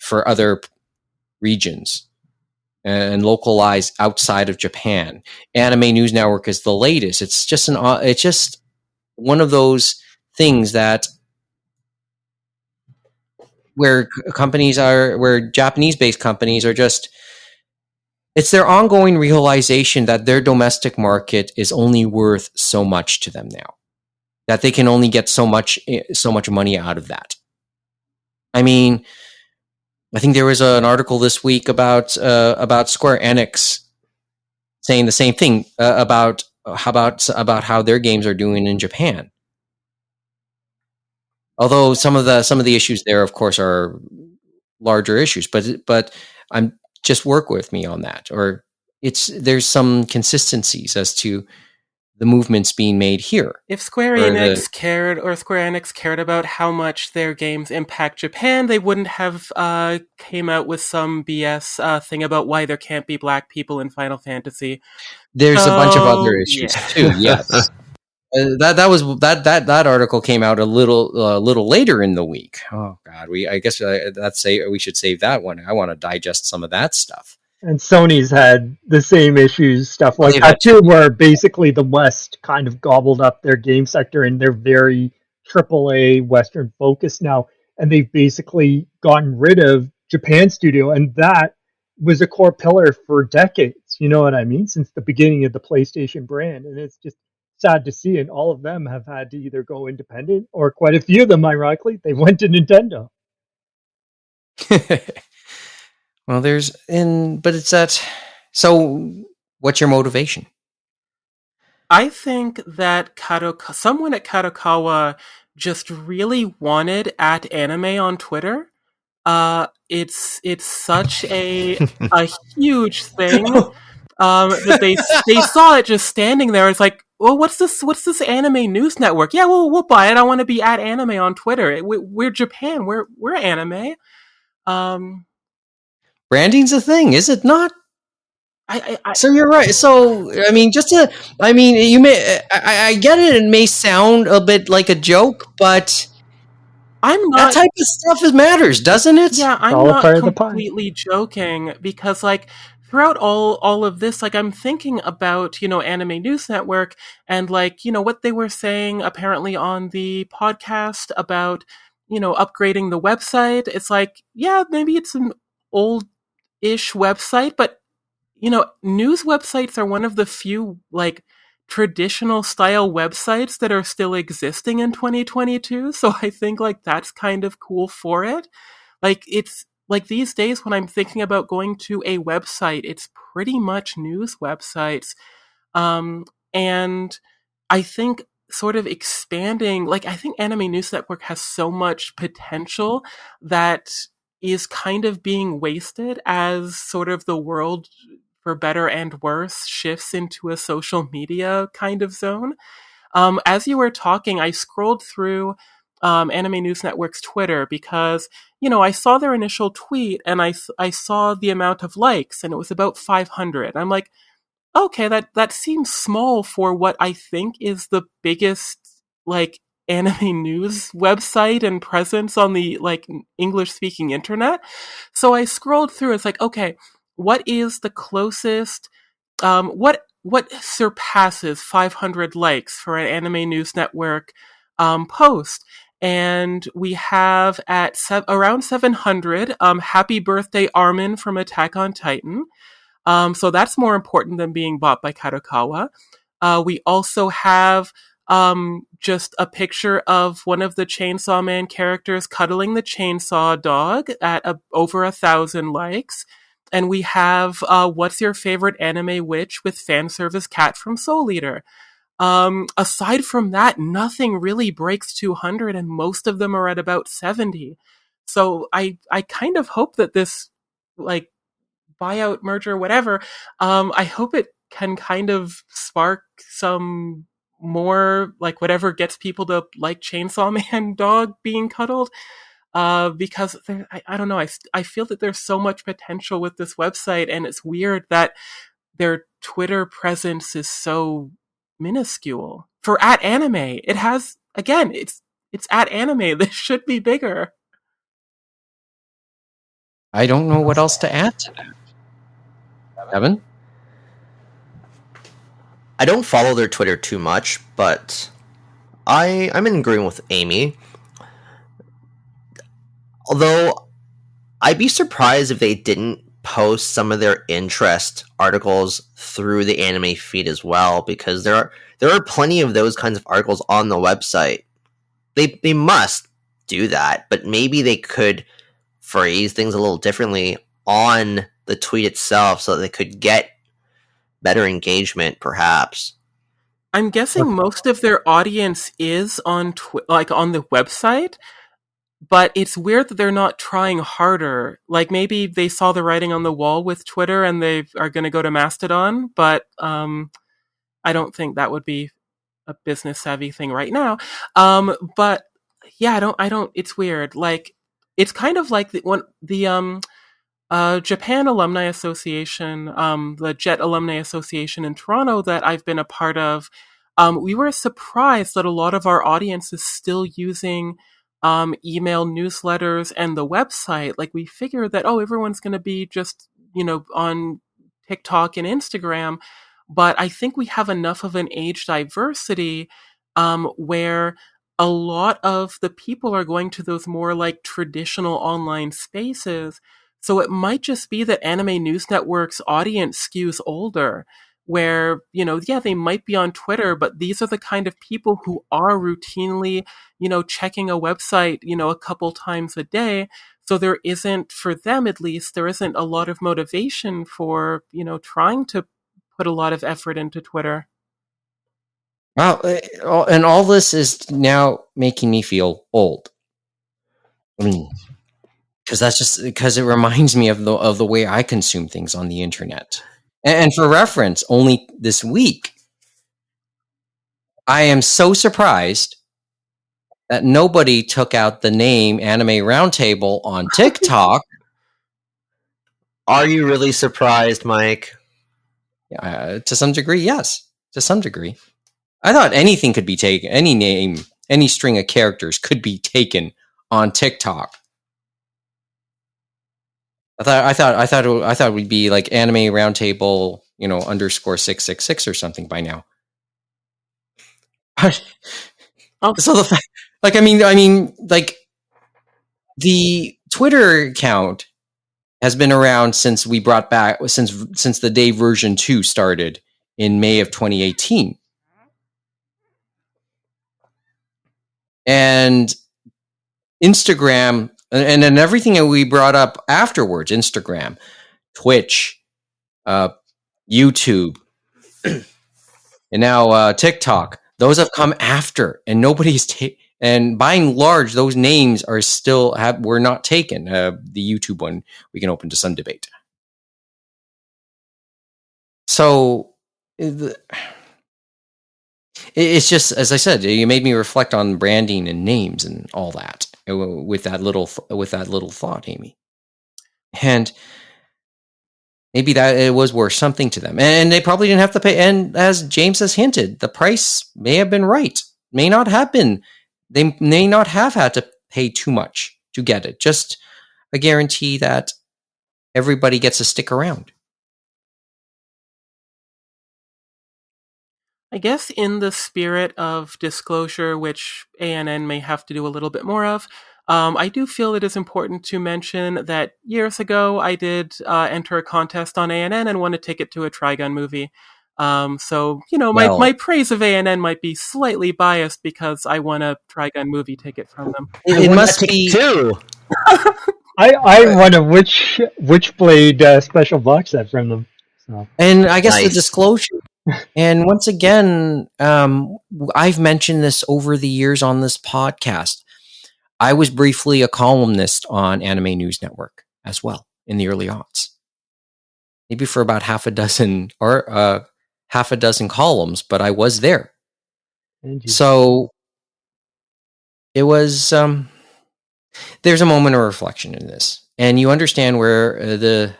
for other regions and localize outside of Japan. Anime News Network is the latest. It's just one of those things that where Japanese based companies are just it's their ongoing realization that their domestic market is only worth so much to them now. That they can only get so much money out of that. I mean, I think there was an article this week about Square Enix saying the same thing about how their games are doing in Japan. Although some of the issues there, of course, are larger issues, but I'm just work with me on that. Or there's some consistencies as to the movements being made here. If Square Or the Enix cared about how much their games impact Japan, they wouldn't have came out with some BS thing about why there can't be black people in Final Fantasy. there's a bunch of other So issues yeah. too. Yes, that article came out a little later in the week. Oh God, I guess we should save that one. I want to digest some of that stuff. And Sony's had the same issues, stuff like They've that had too, where basically the West kind of gobbled up their game sector and they're very AAA Western focused now. and they've basically gotten rid of Japan Studio, and that was a core pillar for decades. You know what I mean? Since the beginning of the PlayStation brand, and it's just sad to see. And all of them have had to either go independent, or quite a few of them, ironically, they went to Nintendo. Well, but it's that. So, what's your motivation? I think that someone at Kadokawa just really wanted at anime on Twitter. It's such a huge thing that they saw it just standing there. It's like, well, what's this anime news network? Yeah, well, we'll buy it. I want to be at anime on Twitter. We're Japan. We're anime. Um, Branding's a thing, is it not? I So you're right. So I mean, you may. I get it. It may sound a bit like a joke, but I'm that not. type of stuff matters, doesn't it? Yeah, It's I'm all a not part of the pie. completely joking because like throughout all of this, like I'm thinking about, Anime News Network and like, what they were saying apparently on the podcast about, upgrading the website. It's like, yeah, maybe it's an old-ish website, but news websites are one of the few like traditional style websites that are still existing in 2022. So I think like that's kind of cool for it. Like it's like these days when I'm thinking about going to a website, it's pretty much news websites. And I think sort of expanding, like I think Anime News Network has so much potential that is kind of being wasted as sort of the world, for better and worse, shifts into a social media kind of zone. As you were talking, I scrolled through Anime News Network's Twitter because, I saw their initial tweet and I saw the amount of likes and it was about 500. I'm like, okay, that seems small for what I think is the biggest, like, anime news website and presence on the, like, English speaking internet. So I scrolled through, it's like, okay, what is the closest, what surpasses 500 likes for an Anime News Network post? And we have at around 700, Happy Birthday Armin from Attack on Titan. So that's more important than being bought by Kadokawa. We also have just a picture of one of the Chainsaw Man characters cuddling the chainsaw dog at over 1,000 likes. And we have What's Your Favorite Anime Witch with fan service cat from Soul Eater. Aside from that, nothing really breaks 200 and most of them are at about 70. So I kind of hope that this, like, buyout, merger, whatever, I hope it can kind of spark some more, like, whatever gets people to like Chainsaw Man dog being cuddled. Because I don't know, I feel that there's so much potential with this website, and it's weird that their Twitter presence is so minuscule. For at anime, it has, again, it's at anime. This should be bigger. I don't know what else to add to that. Evan? I don't follow their Twitter too much, but I'm in agreement with Amy. Although I'd be surprised if they didn't post some of their interest articles through the anime feed as well, because there are plenty of those kinds of articles on the website. They must do that, but maybe they could phrase things a little differently on the tweet itself so that they could get better engagement, perhaps. I'm guessing most of their audience is on like on the website, but it's weird that they're not trying harder. Like maybe they saw the writing on the wall with Twitter and they are going to go to Mastodon, but I don't think that would be a business savvy thing right now. But yeah, I don't. It's weird. Like it's kind of like the Japan Alumni Association, the JET Alumni Association in Toronto that I've been a part of. We were surprised that a lot of our audience is still using email newsletters and the website. Like we figured that, oh, everyone's going to be just, on TikTok and Instagram. But I think we have enough of an age diversity where a lot of the people are going to those more like traditional online spaces. So it might just be that Anime News Network's audience skews older, where, yeah, they might be on Twitter, but these are the kind of people who are routinely, checking a website, a couple times a day. So there isn't, for them at least, there isn't a lot of motivation for, trying to put a lot of effort into Twitter. Wow, and all this is now making me feel old. I mean, because that's just because it reminds me of the way I consume things on the internet. And for reference, only this week, I am so surprised that nobody took out the name Anime Roundtable on TikTok. Are you really surprised, Mike? To some degree, yes. To some degree. I thought anything could be taken, any name, any string of characters could be taken on TikTok. I thought it would be like Anime Roundtable, _ 666 or something by now. So the fact, like, I mean, like, the Twitter account has been around since we brought back since the day version 2 started in May of 2018, and Instagram, and then everything that we brought up afterwards, Instagram, Twitch, YouTube, and now TikTok. Those have come after, and nobody's and by and large, those names are still were not taken. The YouTube one we can open to some debate. So it's just, as I said, you made me reflect on branding and names and all that with that little thought, Amy. And maybe that it was worth something to them, and they probably didn't have to pay. And as James has hinted, the price may have been right, may not have been. They may not have had to pay too much to get it. Just a guarantee that everybody gets to stick around. I guess in the spirit of disclosure, which ANN may have to do a little bit more of, I do feel it is important to mention that years ago I did enter a contest on ANN and won a ticket to a Trigun movie. So, my praise of ANN might be slightly biased because I won a Trigun movie ticket from them. It must be too. I won a Witchblade special box set from them. So. And I guess Nice. the disclosure. And once again, I've mentioned this over the years on this podcast. I was briefly a columnist on Anime News Network as well in the early aughts. Maybe for about half a dozen columns, but I was there. So it was, there's a moment of reflection in this. And you understand where you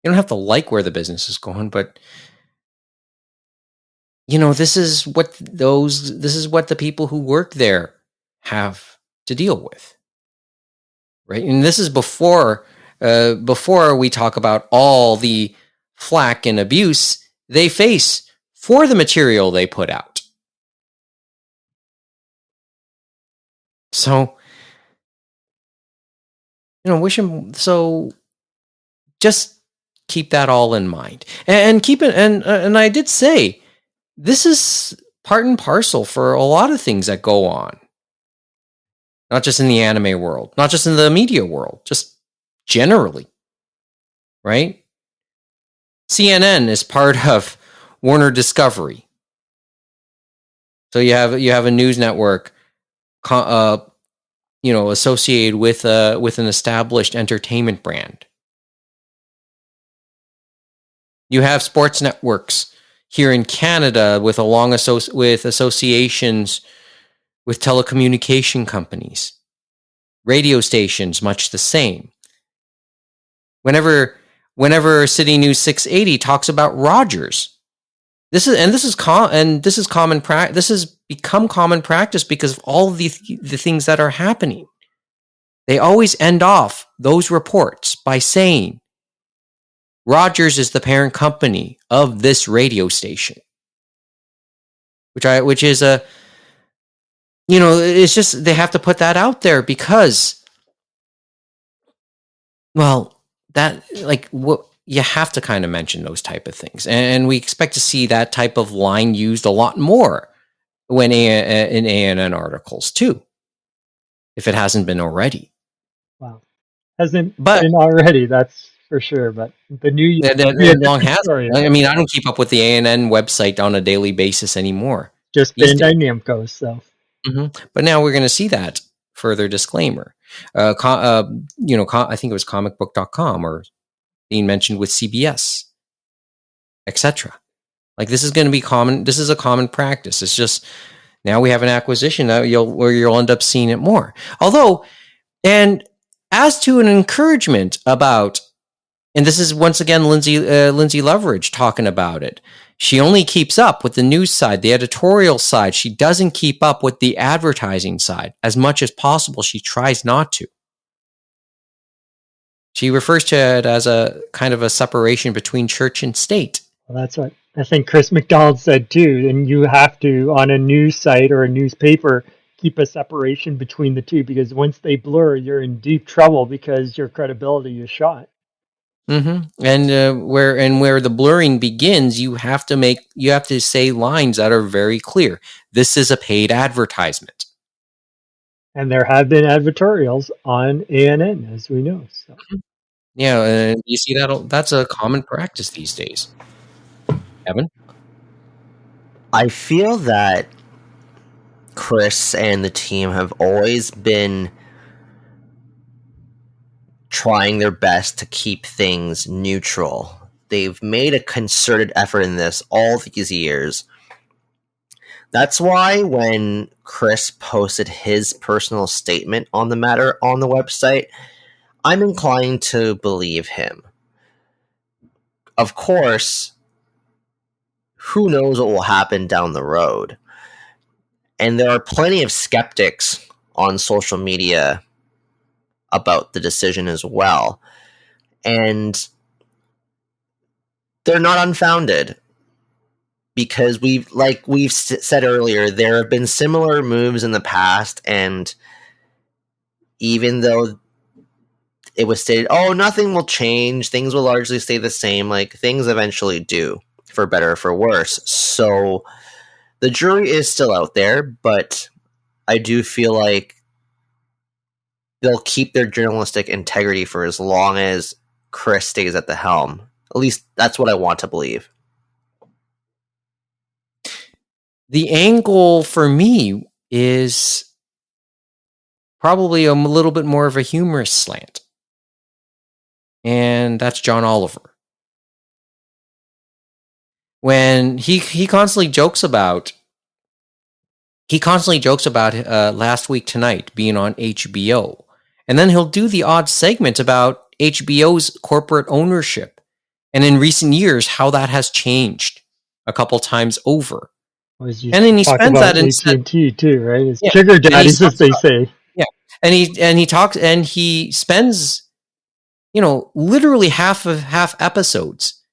don't have to like where the business is going, but this is what the people who work there have to deal with, right? And this is before we talk about all the flack and abuse they face for the material they put out. So, wish them. So, just keep that all in mind, and keep it. And I did say, this is part and parcel for a lot of things that go on. Not just in the anime world, not just in the media world, just generally, right? CNN is part of Warner Discovery. So you have a news network, associated with an established entertainment brand. You have sports networks here in Canada with with associations with telecommunication companies, radio stations, much the same. Whenever City News 680 talks about Rogers, this has become common practice because of all of the things that are happening. They always end off those reports by saying Rogers is the parent company of this radio station, which is it's just they have to put that out there because, well, that what you have to kind of mention those type of things, and we expect to see that type of line used a lot more when in ANN articles too, if it hasn't been already. Wow. Hasn't But been already, that's for sure. But the new year will be a it long different has. story. I mean, I don't keep up with the ANN website on a daily basis anymore. Just these Bandai days. Namco, so. But now we're going to see that further disclaimer. I think it was comicbook.com or being mentioned with CBS, etc. Like this is going to be common. This is a common practice. It's just now we have an acquisition where you'll end up seeing it more. Although, and as to an encouragement about, and this is once again Lindsay Leverage talking about it. She only keeps up with the news side, the editorial side. She doesn't keep up with the advertising side as much as possible. She tries not to. She refers to it as a kind of a separation between church and state. Well, that's what I think Chris McDonald said too. And you have to, on a news site or a newspaper, keep a separation between the two, because once they blur, you're in deep trouble because your credibility is shot. And where the blurring begins, you have to say lines that are very clear. This is a paid advertisement. And there have been advertorials on ANN, as we know. So. Yeah, and you see that's a common practice these days. Evan? I feel that Chris and the team have always been trying their best to keep things neutral. They've made a concerted effort in this all these years. That's why when Chris posted his personal statement on the matter on the website, I'm inclined to believe him. Of course, who knows what will happen down the road? And there are plenty of skeptics on social media about the decision as well. And they're not unfounded. Because we've said earlier, there have been similar moves in the past, and even though it was stated, oh, nothing will change, things will largely stay the same, like, things eventually do, for better or for worse. So the jury is still out there, but I do feel like they'll keep their journalistic integrity for as long as Chris stays at the helm. At least that's what I want to believe. The angle for me is probably a little bit more of a humorous slant. And that's John Oliver. When he constantly jokes about Last Week Tonight being on HBO. And then he'll do the odd segment about HBO's corporate ownership. And in recent years, how that has changed a couple times over. And then he talk spends about that AT&T too, right? It's sugar daddies, as they say. Yeah, and he spends, literally half episodes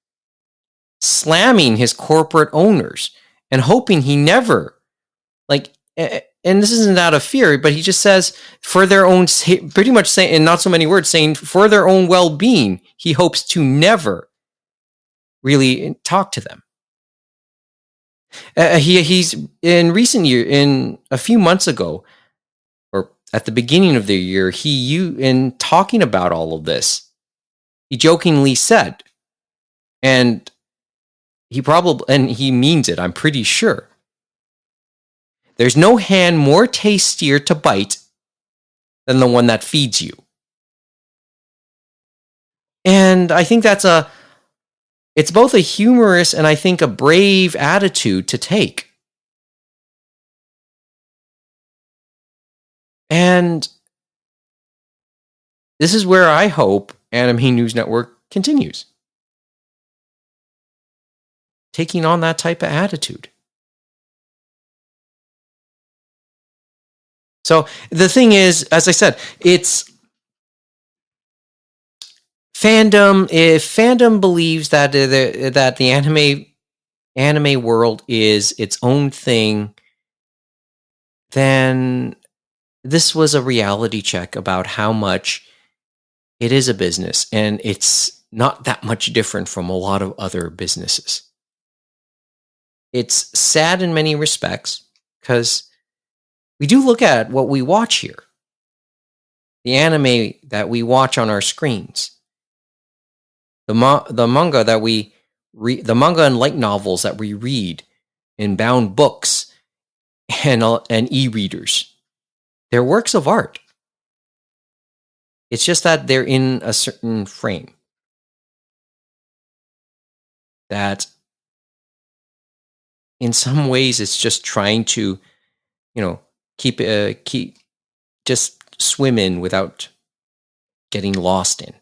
slamming his corporate owners and hoping he never, and this isn't out of fear, but he just says for their own, pretty much saying, in not so many words, saying for their own well-being, he hopes to never really talk to them. He's in recent year, in a few months ago, or at the beginning of the year, in talking about all of this, he jokingly said, and he means it, I'm pretty sure, there's no hand more tastier to bite than the one that feeds you. And I think it's both a humorous and I think a brave attitude to take. And this is where I hope Anime News Network continues. Taking on that type of attitude. So the thing is, as I said, it's fandom. If fandom believes that the anime world is its own thing, then this was a reality check about how much it is a business, and it's not that much different from a lot of other businesses. It's sad in many respects because we do look at what we watch here. The anime that we watch on our screens, the manga that we read, the manga and light novels that we read in bound books and e-readers. They're works of art. It's just that they're in a certain frame that in some ways it's just trying to, keep just swim in without getting lost in.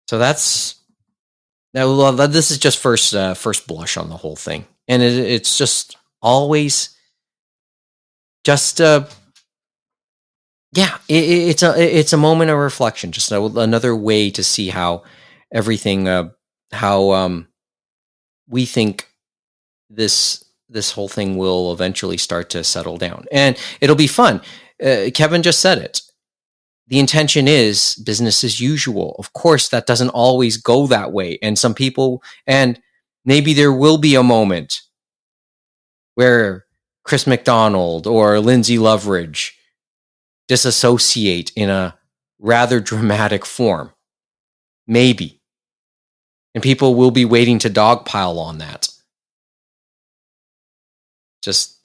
So this is just first blush on the whole thing, and it's just always just it's a moment of reflection, just another way to see how everything how we think this whole thing will eventually start to settle down, and it'll be fun. Kevin just said it. The intention is business as usual. Of course, that doesn't always go that way. And some people, and maybe there will be a moment where Chris McDonald or Lindsay Loveridge disassociate in a rather dramatic form. Maybe. And people will be waiting to dogpile on that. Let's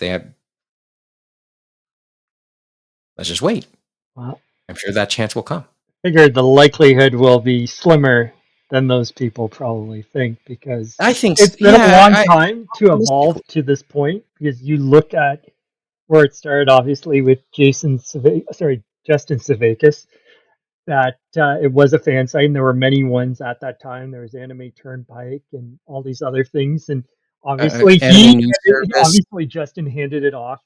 just wait. Well, I'm sure that chance will come. figured the likelihood will be slimmer than those people probably think, because I think it's been a long yeah, time to evolve to this point. Because you look at where it started, obviously with Justin Sudeikis, that it was a fan site, and there were many ones at that time. There was Anime Turnpike and all these other things, and obviously anime news service. obviously Justin handed it off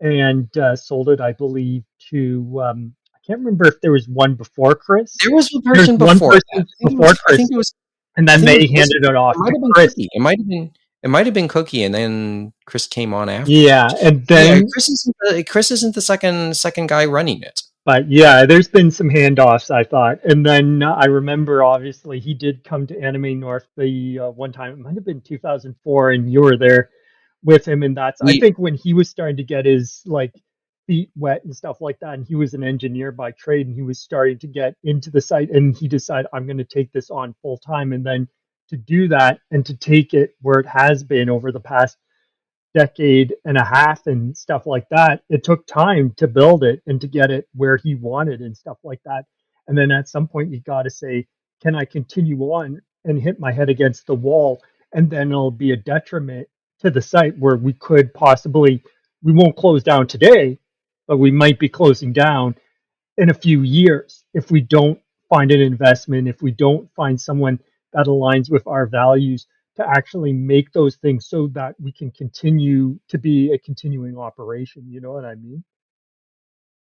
and sold it, I believe, to I can't remember if there was one before Chris. There was a There's person one before person that. before Chris, and then they handed it off It might to have been Chris. Cookie. It might have been Cookie, and then Chris came on after. Yeah, and then Chris isn't the second guy running it. But yeah, there's been some handoffs, I thought. And then I remember, obviously, he did come to Anime North the one time. It might have been 2004, and you were there with him. And that's, I think, when he was starting to get his feet wet and stuff like that. And he was an engineer by trade, and he was starting to get into the site. And he decided, I'm going to take this on full time. And then to do that and to take it where it has been over the past decade and a half and stuff like that, it took time to build it and to get it where he wanted and stuff like that. And then at some point you got to say, can I continue on and hit my head against the wall? And then it'll be a detriment to the site, where we could possibly, we won't close down today, but we might be closing down in a few years if we don't find an investment, if we don't find someone that aligns with our values to actually make those things so that we can continue to be a continuing operation. You know what I mean?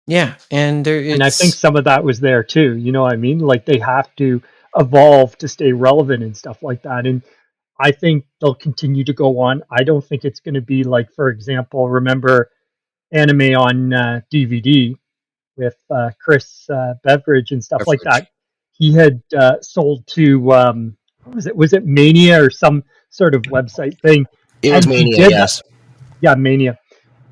Yeah, and I think some of that was there too. You know what I mean? Like, they have to evolve to stay relevant and stuff like that. And I think they'll continue to go on. I don't think it's going to be like, for example, remember anime on DVD with Chris Beveridge and stuff like that. He had sold to what was it? Was it Mania or some sort of website thing? It was Mania, yes. Yeah, Mania.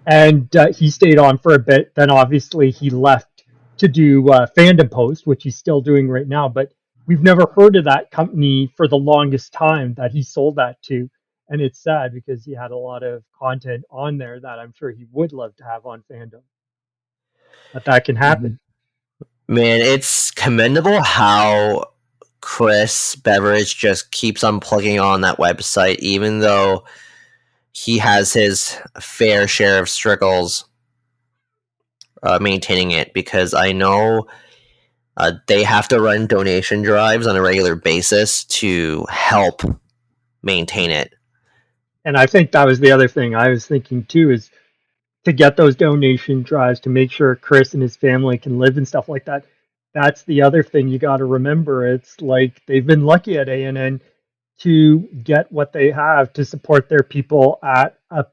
And he stayed on for a bit. Then obviously he left to do Fandom Post, which he's still doing right now. But we've never heard of that company for the longest time that he sold that to. And it's sad, because he had a lot of content on there that I'm sure he would love to have on Fandom. But that can happen. Man, it's commendable how Chris Beveridge just keeps on plugging on that website, even though he has his fair share of struggles maintaining it, because I know they have to run donation drives on a regular basis to help maintain it. And I think that was the other thing I was thinking too, is to get those donation drives to make sure Chris and his family can live and stuff like that. That's the other thing you got to remember. It's like they've been lucky at ANN to get what they have to support their people at a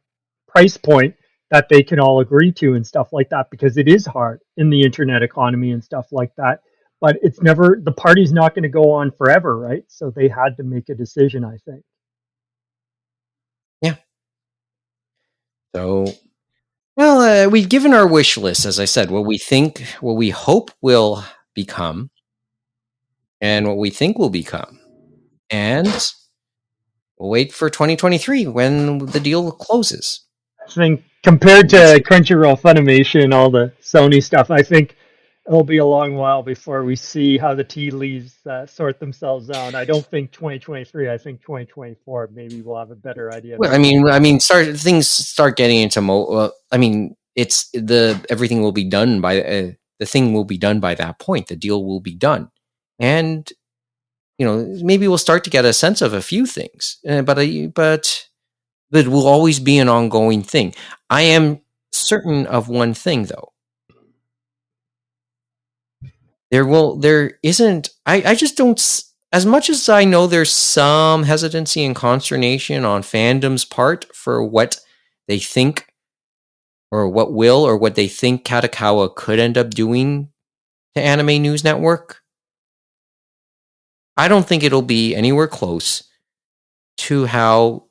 price point that they can all agree to and stuff like that, because it is hard in the internet economy and stuff like that. But it's never, the party's not going to go on forever, right? So they had to make a decision, I think. Yeah. So, well, we've given our wish list, as I said, what we think, what we hope will become, and what we think will become. And we'll wait for 2023 when the deal closes. I think compared to Crunchyroll, Funimation, all the Sony stuff, I think it'll be a long while before we see how the tea leaves sort themselves out. I don't think 2023. I think 2024. Maybe we'll have a better idea. Well, things start getting into it's everything will be done by the thing will be done by that point. The deal will be done, and maybe we'll start to get a sense of a few things. But it will always be an ongoing thing. I am certain of one thing, though. There isn't. I just don't. As much as I know there's some hesitancy and consternation on fandom's part for what they think or what they think Kadokawa could end up doing to Anime News Network, I don't think it'll be anywhere close to how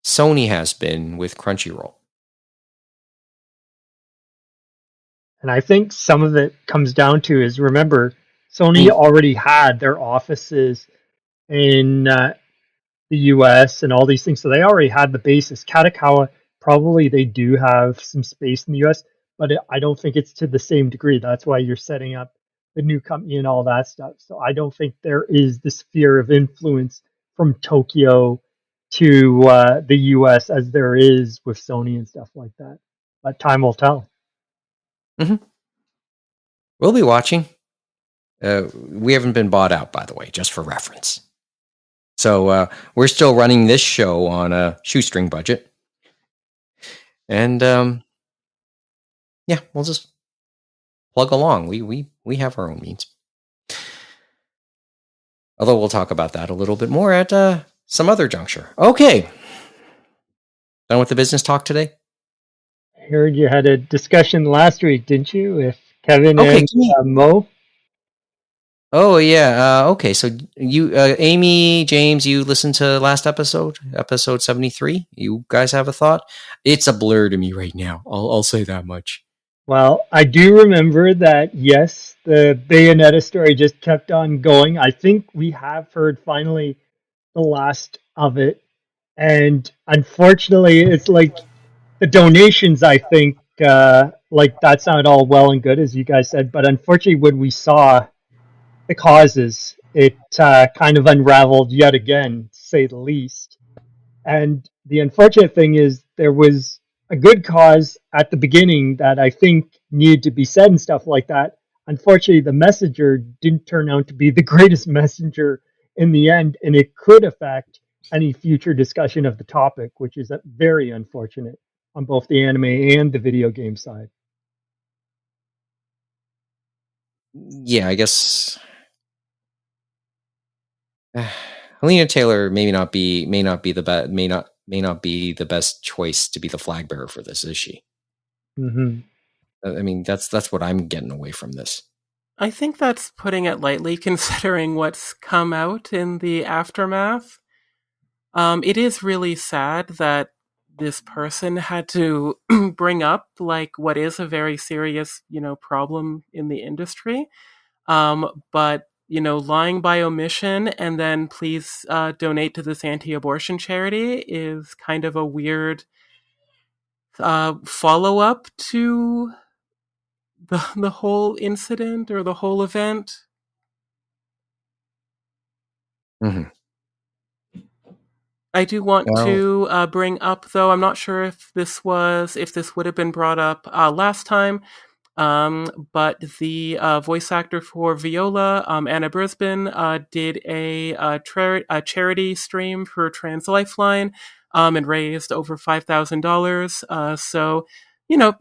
Sony has been with Crunchyroll. And I think some of it comes down to is, remember, Sony already had their offices in the US and all these things. So they already had the basis. Kadokawa, probably they do have some space in the US, but I don't think it's to the same degree. That's why you're setting up the new company and all that stuff. So I don't think there is the sphere of influence from Tokyo to the US as there is with Sony and stuff like that. But time will tell. Mm-hmm. We'll be watching. We haven't been bought out, by the way, just for reference. So we're still running this show on a shoestring budget. And yeah, we'll just plug along. We have our own means. Although we'll talk about that a little bit more at some other juncture. Okay. Done with the business talk today? I heard you had a discussion last week, didn't you, with Kevin and Mo? Oh, yeah. Okay, so you, Amy, James, you listened to last episode 73? You guys have a thought? It's a blur to me right now. I'll say that much. Well, I do remember that, yes, the Bayonetta story just kept on going. I think we have heard finally the last of it. And unfortunately, it's like the donations, I think, like that's not all well and good, as you guys said. But unfortunately, when we saw the causes, it kind of unraveled yet again, to say the least. And the unfortunate thing is there was a good cause at the beginning that I think needed to be said and stuff like that. Unfortunately, the messenger didn't turn out to be the greatest messenger in the end, and it could affect any future discussion of the topic, which is very unfortunate on both the anime and the video game side. Yeah, I guess Helena Taylor may not be the best choice to be the flag bearer for this, is she? Mm-hmm. I mean, that's what I'm getting away from this. I think that's putting it lightly, considering what's come out in the aftermath. It is really sad that this person had to bring up like what is a very serious, problem in the industry. But lying by omission and then please donate to this anti-abortion charity is kind of a weird follow-up to the whole incident or the whole event. Mm-hmm. I do want to bring up, though, I'm not sure if this would have been brought up last time, but the voice actor for Viola, Anna Brisbane, did a charity stream for Trans Lifeline and raised over $5,000. So,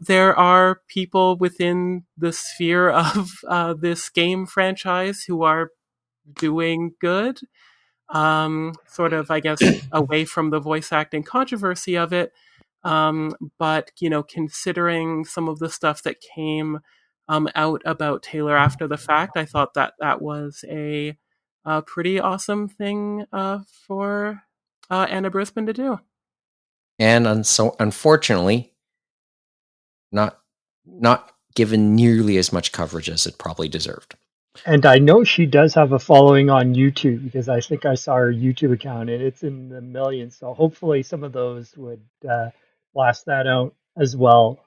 there are people within the sphere of this game franchise who are doing good. Sort of, I guess, away from the voice acting controversy of it. But considering some of the stuff that came out about Taylor after the fact, I thought that that was a pretty awesome thing for Anna Brisbane to do. And so, unfortunately, not given nearly as much coverage as it probably deserved. And I know she does have a following on YouTube because I think I saw her YouTube account and it's in the millions. So hopefully some of those would blast that out as well.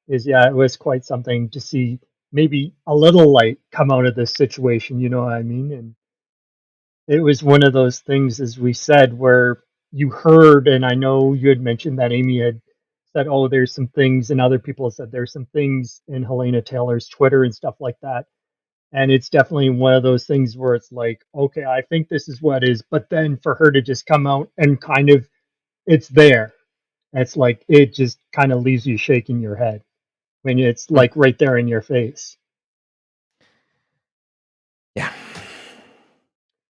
Is yeah, it was quite something to see maybe a little light come out of this situation. You know what I mean? And it was one of those things, as we said, where you heard, and I know you had mentioned that Amy had said, "Oh, there's some things," and other people have said there's some things in Helena Taylor's Twitter and stuff like that. And it's definitely one of those things where it's like, okay, I think this is what it is, but then for her to just come out and kind of, it's there. It's like it just kind of leaves you shaking your head when it's like right there in your face. Yeah.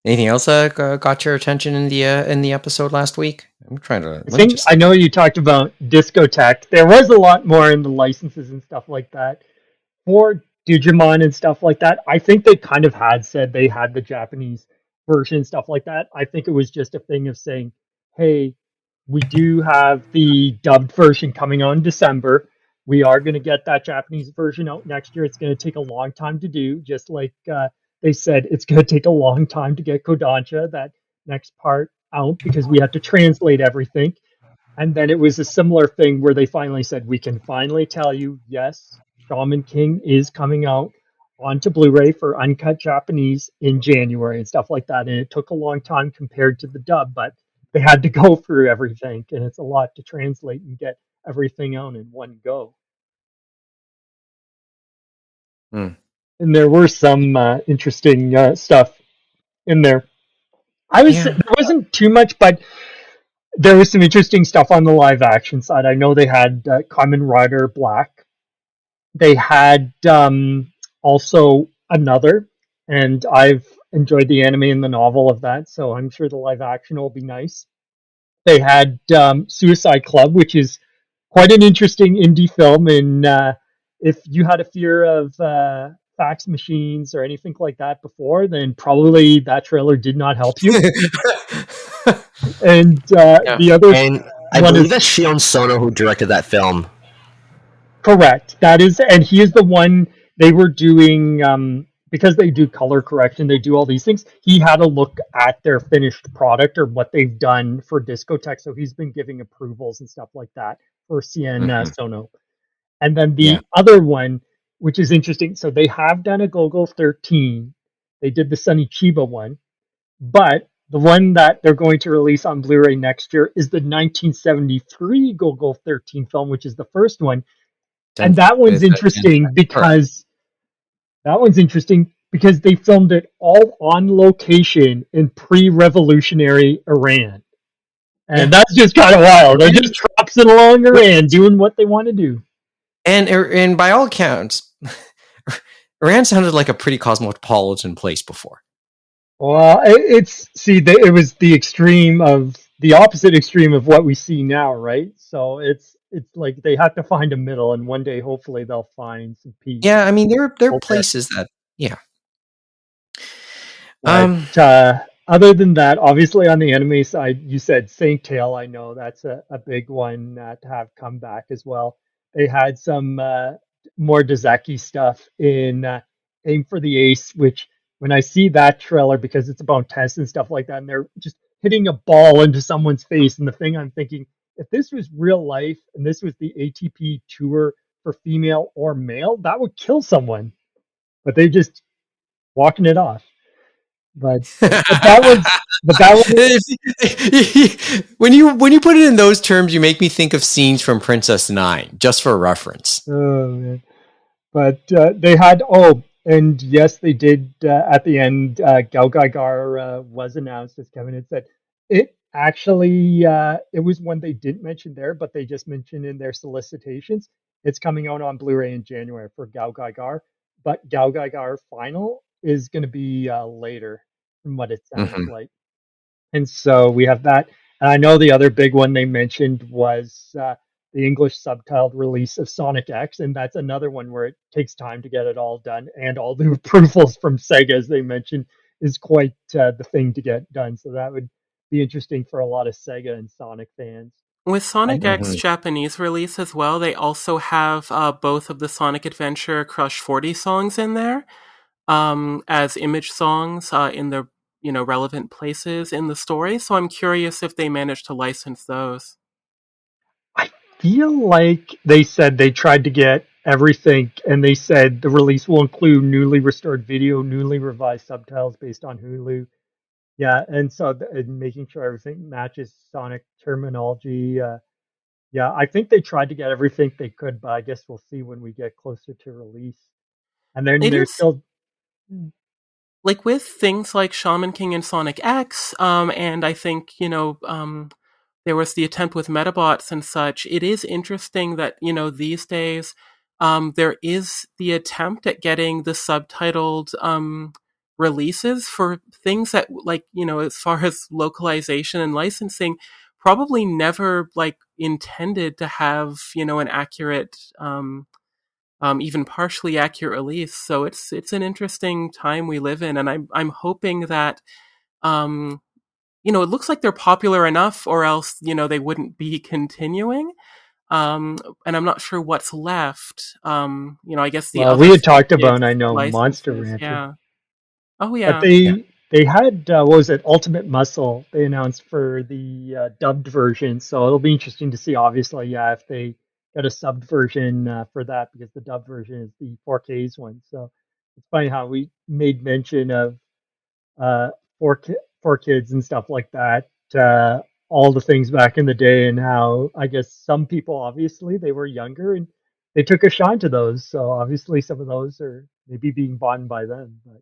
Anything else got your attention in the episode last week? I'm trying to. I know you talked about Discotek. There was a lot more in the licenses and stuff like that for Digimon and stuff like that. I think they kind of had said they had the Japanese version, stuff like that. I think it was just a thing of saying, hey, we do have the dubbed version coming on in December. We are going to get that Japanese version out next year. It's going to take a long time to do, just like they said it's going to take a long time to get Kodansha, that next part, out because we have to translate everything. And then it was a similar thing where they finally said, we can finally tell you, yes, Shaman King is coming out onto Blu-ray for uncut Japanese in January and stuff like that. And it took a long time compared to the dub, but they had to go through everything, and it's a lot to translate and get everything out in one go. Mm. And there were some interesting stuff in there. There wasn't too much, but there was some interesting stuff on the live action side. I know they had Kamen Rider Black. They had also another, and I've enjoyed the anime and the novel of that, so I'm sure the live action will be nice. They had Suicide Club, which is quite an interesting indie film. And if you had a fear of fax machines or anything like that before, then probably that trailer did not help you. And the other And I believe that's Shion Sono who directed that film. Correct. That is, and he is the one they were doing. Because they do color correction, they do all these things. He had a look at their finished product or what they've done for Discotek, so he's been giving approvals and stuff like that for CN Sono. And then the other one, which is interesting, so they have done a Golgo 13. They did the Sunny Chiba one, but the one that they're going to release on Blu-ray next year is the 1973 Golgo 13 film, which is the first one. And that one's interesting because they filmed it all on location in pre-revolutionary Iran. And that's just kind of wild. They're just tropsing along Iran, doing what they want to do. And by all accounts, Iran sounded like a pretty cosmopolitan place before. Well, it was the opposite extreme of what we see now, right? So it's like they have to find a middle, and one day hopefully they'll find some peace. Yeah, I mean there are places that But other than that, obviously on the anime side, you said Saint Tail. I know that's a big one to have come back as well. They had some more Dazaki stuff in Aim for the Ace, which when I see that trailer, because it's about tests and stuff like that, and they're just hitting a ball into someone's face, and the thing I'm thinking, if this was real life and this was the ATP tour for female or male, that would kill someone. But they just walking it off. But that was when you put it in those terms, you make me think of scenes from Princess Nine, just for reference. Oh man! But they had and yes, they did at the end. Gal Gaigar was announced, as Kevin had said. It actually it was one they didn't mention there, but they just mentioned in their solicitations. It's coming out on Blu-ray in January for Gal Gaigar, but Gal Gaigar Final is going to be later, from what it sounds like. And so we have that. And I know the other big one they mentioned was the English subtitled release of Sonic X, and that's another one where it takes time to get it all done, and all the approvals from Sega, as they mentioned, is quite the thing to get done. So that would be interesting for a lot of Sega and Sonic fans. With Sonic And X Mhm. Japanese release as well, they also have both of the Sonic Adventure Crush 40 songs in there as image songs in the relevant places in the story. So I'm curious if they managed to license those. I feel like they said they tried to get everything, and they said the release will include newly restored video, newly revised subtitles based on Hulu. Yeah, and so and making sure everything matches Sonic terminology. Yeah, I think they tried to get everything they could, but I guess we'll see when we get closer to release. And then It there's is still, like with things like Shaman King and Sonic X, and I think there was the attempt with Metabots and such. It is interesting that these days there is the attempt at getting the subtitled releases for things that, like, as far as localization and licensing, probably never like intended to have an accurate even partially accurate release. So it's an interesting time we live in, and I'm hoping that um, it looks like they're popular enough, or else they wouldn't be continuing. Um, and I'm not sure what's left. I guess the well, other we had talked kids about, I know, Monster licenses. Rancher. Yeah. Oh But yeah. Yeah. they had what was it, Ultimate Muscle? They announced for the dubbed version, so it'll be interesting to see. Obviously, yeah, if they get a subbed version for that, because the dubbed version is the 4Ks one. So it's funny how we made mention of uh, four kids and stuff like that. All the things back in the day, and how I guess some people, obviously they were younger and they took a shine to those. So obviously some of those are maybe being bought by them, but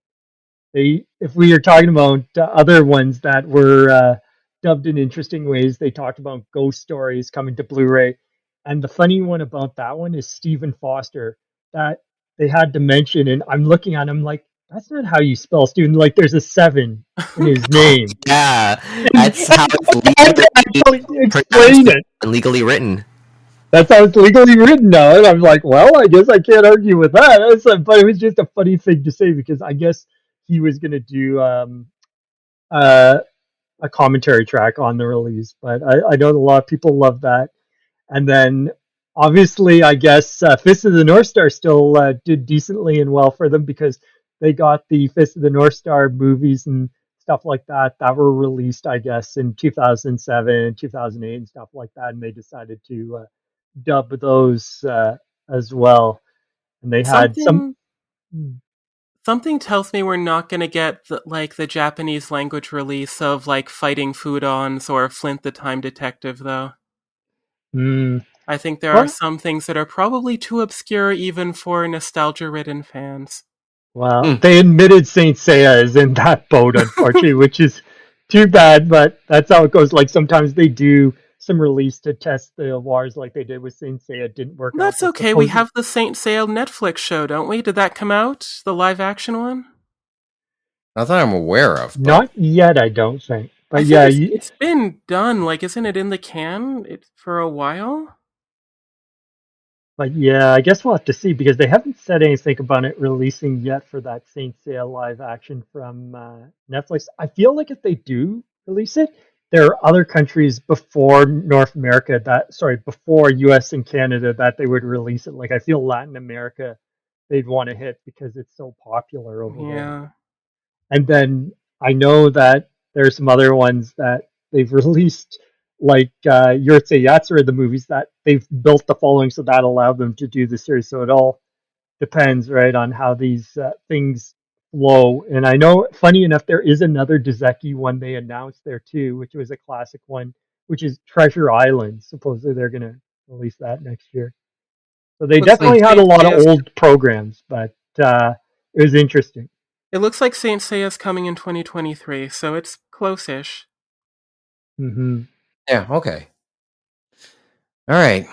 they, if we are talking about other ones that were dubbed in interesting ways, they talked about Ghost Stories coming to Blu-ray, and the funny one about that one is Stephen Foster, that they had to mention, and I'm looking at him like, that's not how you spell Stephen. Like, there's a seven in his name, Yeah, and that's how it's I had to legally actually pronounced explain it. and legally written. That's how it's legally written now, and I'm like, well, I guess I can't argue with that. But it was just a funny thing to say, because I guess he was gonna do uh, a commentary track on the release, but I know a lot of people love that. And then obviously, I guess Fist of the North Star still did decently and well for them, because they got the Fist of the North Star movies and stuff like that that were released, I guess, in 2007, 2008, and stuff like that. And they decided to dub those as well. And they had some. Something something tells me we're not going to get the Japanese language release of like Fighting Foodons or Flint the Time Detective, though. Mm, I think there are well, some things that are probably too obscure even for nostalgia-ridden fans. well, Hmm. they admitted Saint Seiya is in that boat, unfortunately, which is too bad, but that's how it goes. Like, sometimes they do some release to test the waters, like they did with Saint Seiya. It didn't work out, That's but okay. We supposedly have the Saint Seiya Netflix show, don't we? Did that come out? The live action one? Not that I'm aware of, but not yet, I don't think. I But think yeah, it's been done. Like, isn't it in the can for a while? I guess we'll have to see, because they haven't said anything about it releasing yet for that Saint Seiya live action from Netflix. I feel like if they do release it, there are other countries before North America that, sorry, before US and Canada, that they would release it. Like, I feel Latin America they'd want to hit, because it's so popular over there. Yeah. And then I know that there's some other ones that they've released, like Yurtse Yatsura, the movies, that they've built the following, so that allowed them to do the series. So it all depends, right, on how these things flow. And I know, funny enough, there is another Dezeki one they announced there too, which was a classic one, which is Treasure Island. Supposedly they're going to release that next year. So they Looks like definitely had a Saint lot of Seiya's. old programs, but it was interesting. It looks like Saint Seiya's coming in 2023, so it's close-ish. Hmm. yeah, okay. All right.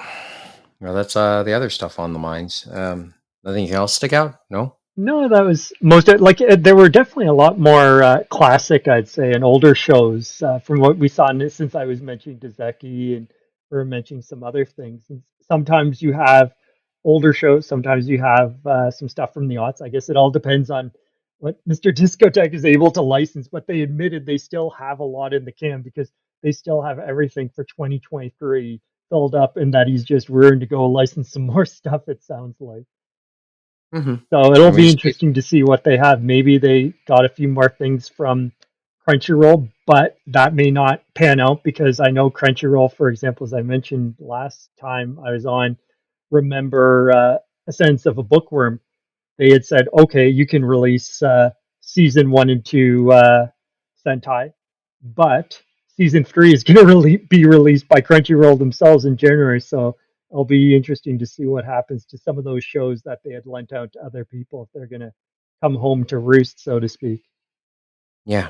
Well, that's the other stuff on the minds. Nothing else stick out? No? No, that was most like there were definitely a lot more classic, I'd say, and older shows from what we saw since I was mentioning Dezeki and we're mentioning some other things. And sometimes you have older shows, sometimes you have some stuff from the aughts. I guess it all depends on what Mr. Discotek is able to license, but they admitted they still have a lot in the can because they still have everything for 2023 filled up, and that he's just rearing to go license some more stuff, it sounds like. Mm-hmm. So it'll be interesting to see what they have. Maybe they got a few more things from Crunchyroll, but that may not pan out because I know Crunchyroll, for example, as I mentioned last time I was on, remember A Sense of a Bookworm. They had said, okay, you can release season 1 and 2 Sentai, but season 3 is going to be released by Crunchyroll themselves in January. So it'll be interesting to see what happens to some of those shows that they had lent out to other people if they're going to come home to roost, so to speak. Yeah.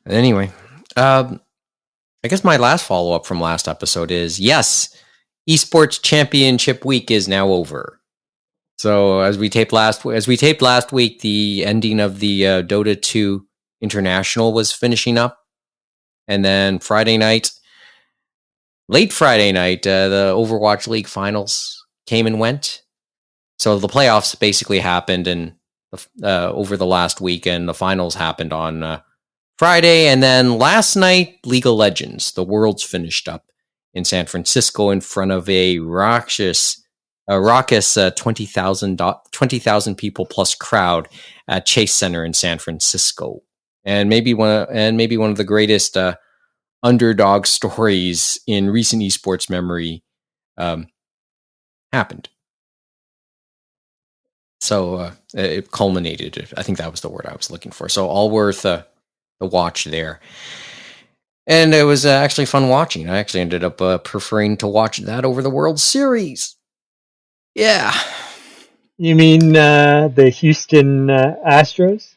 Anyway, I guess my last follow up from last episode is yes, esports championship week is now over. So as we taped last week, the ending of the Dota 2 International was finishing up, and then late Friday night, the Overwatch League finals came and went. So the playoffs basically happened, and over the last weekend, the finals happened on Friday, and then last night, League of Legends, the Worlds finished up in San Francisco in front of a raucous 20,000 people plus crowd at Chase Center in San Francisco, and maybe one of the greatest underdog stories in recent esports memory happened. So it culminated. I think that was the word I was looking for. So all worth the watch there. And it was actually fun watching. I actually ended up preferring to watch that over the World Series. Yeah. You mean the Houston Astros?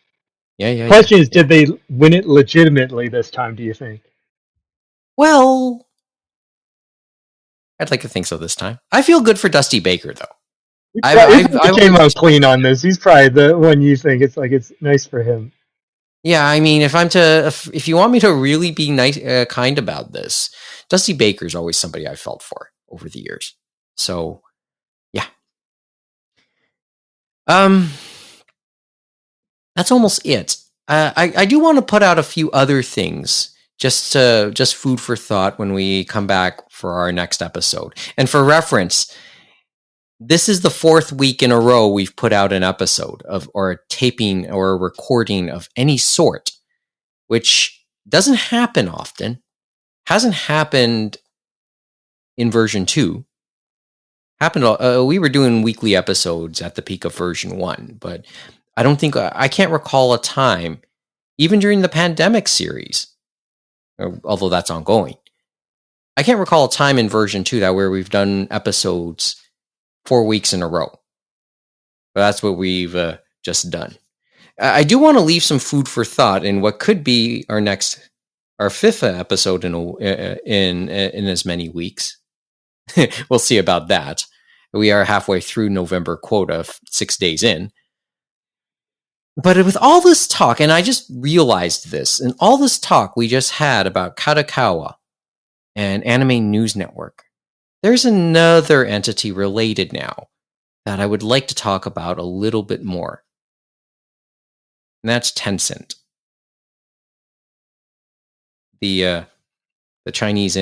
Yeah. Question is, did they win it legitimately this time, do you think? Well, I'd like to think so this time. I feel good for Dusty Baker, though. He came out clean on this. He's probably the one you think it's nice for him. Yeah, I mean, if you want me to really be nice, kind about this, Dusty Baker's always somebody I felt for over the years. So, yeah. That's almost it. I do want to put out a few other things, just food for thought when we come back for our next episode. And for reference, this is the 4th week in a row we've put out an episode or a taping or a recording of any sort, which doesn't happen often. Hasn't happened in version 2. We were doing weekly episodes at the peak of version 1, but I can't recall a time, even during the pandemic series, although that's ongoing. I can't recall a time in version 2 where we've done episodes 4 weeks in a row. But that's what we've just done. I do want to leave some food for thought in what could be our 5th episode in as many weeks. We'll see about that. We are halfway through November quota, 6 days in. But with all this talk, and I just realized this, and all this talk we just had about Kadokawa and Anime News Network, there's another entity related now that I would like to talk about a little bit more. And that's Tencent. The Chinese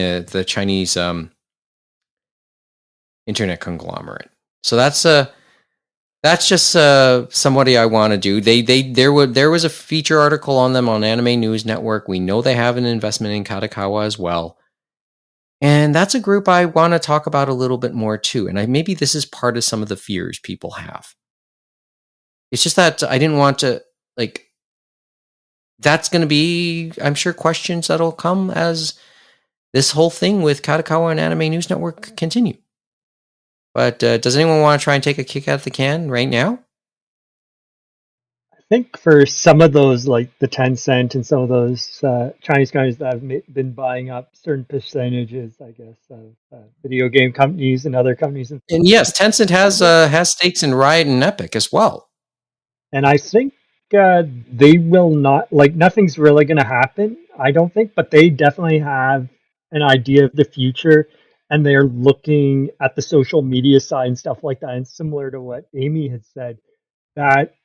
internet conglomerate. So that's just somebody I want to do. There was a feature article on them on Anime News Network. We know they have an investment in Kadokawa as well. And that's a group I want to talk about a little bit more too. And maybe this is part of some of the fears people have. It's just that I didn't want to, that's going to be, I'm sure, questions that'll come as this whole thing with Kadokawa and Anime News Network continue. But does anyone want to try and take a kick out of the can right now? I think for some of those, like the Tencent and some of those Chinese companies that have been buying up certain percentages, I guess, of video game companies and other companies. And yes, Tencent has stakes in Riot and Epic as well. And I think they will not, nothing's really going to happen, I don't think, but they definitely have an idea of the future, and they're looking at the social media side and stuff like that. And similar to what Amy had said, that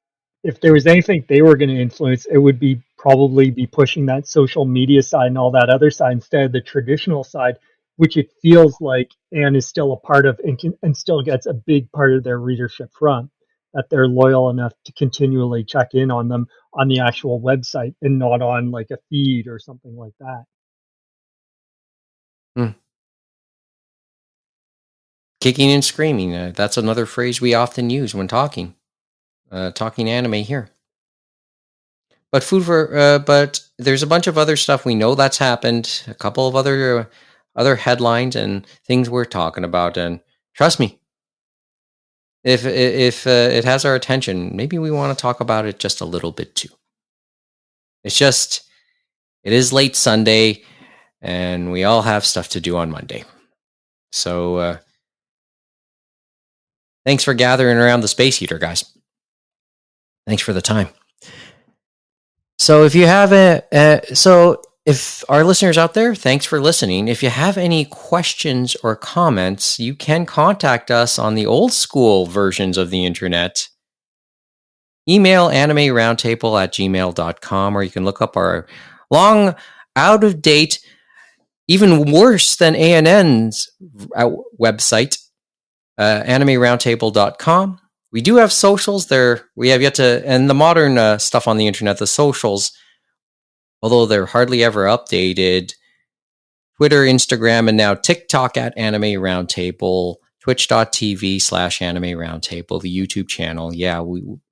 if there was anything they were going to influence, it would be probably be pushing that social media side and all that other side instead of the traditional side, which it feels like Anne is still a part of and still gets a big part of their readership from. That they're loyal enough to continually check in on them on the actual website and not on like a feed or something like that. Hmm. Kicking and screaming. That's another phrase we often use when talking anime here. But but there's a bunch of other stuff we know that's happened. A couple of other headlines and things we're talking about. And trust me, if it has our attention, maybe we want to talk about it just a little bit too. It's just it is late Sunday, and we all have stuff to do on Monday. So thanks for gathering around the space heater, guys. Thanks for the time. So if you have if our listeners out there, thanks for listening. If you have any questions or comments, you can contact us on the old school versions of the internet. Email animeroundtable@gmail.com, or you can look up our long, out of date, even worse than ANN's website, animeroundtable.com. We do have socials there. We have yet to, and the modern stuff on the internet, the socials, although they're hardly ever updated. Twitter, Instagram, and now TikTok at Anime Roundtable, twitch.tv/Anime Roundtable, the YouTube channel. Yeah, we'll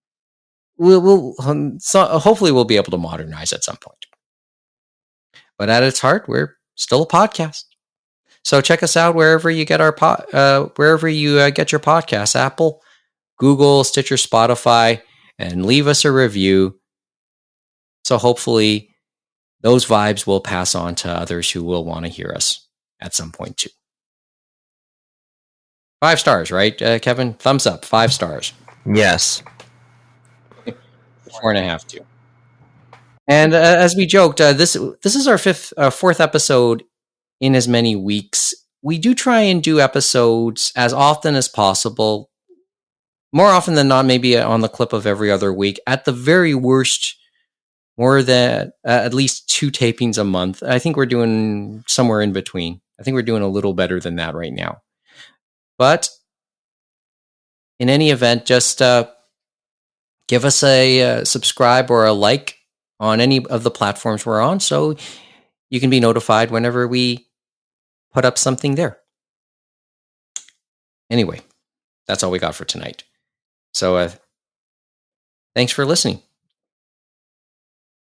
hopefully we'll be able to modernize at some point. But at its heart, we're still a podcast. So check us out wherever you get wherever you get your podcasts, Apple, Google, Stitcher, Spotify, and leave us a review. So hopefully those vibes will pass on to others who will want to hear us at some point too. 5 stars, right, Kevin? Thumbs up, 5 stars. Yes. 4.5 too. And as we joked, this is our fourth episode in as many weeks. We do try and do episodes as often as possible. More often than not, maybe on the clip of every other week. At the very worst, more than at least 2 tapings a month. I think we're doing somewhere in between. I think we're doing a little better than that right now. But in any event, just give us a subscribe or a like on any of the platforms we're on so you can be notified whenever we put up something there. Anyway, that's all we got for tonight. So thanks for listening.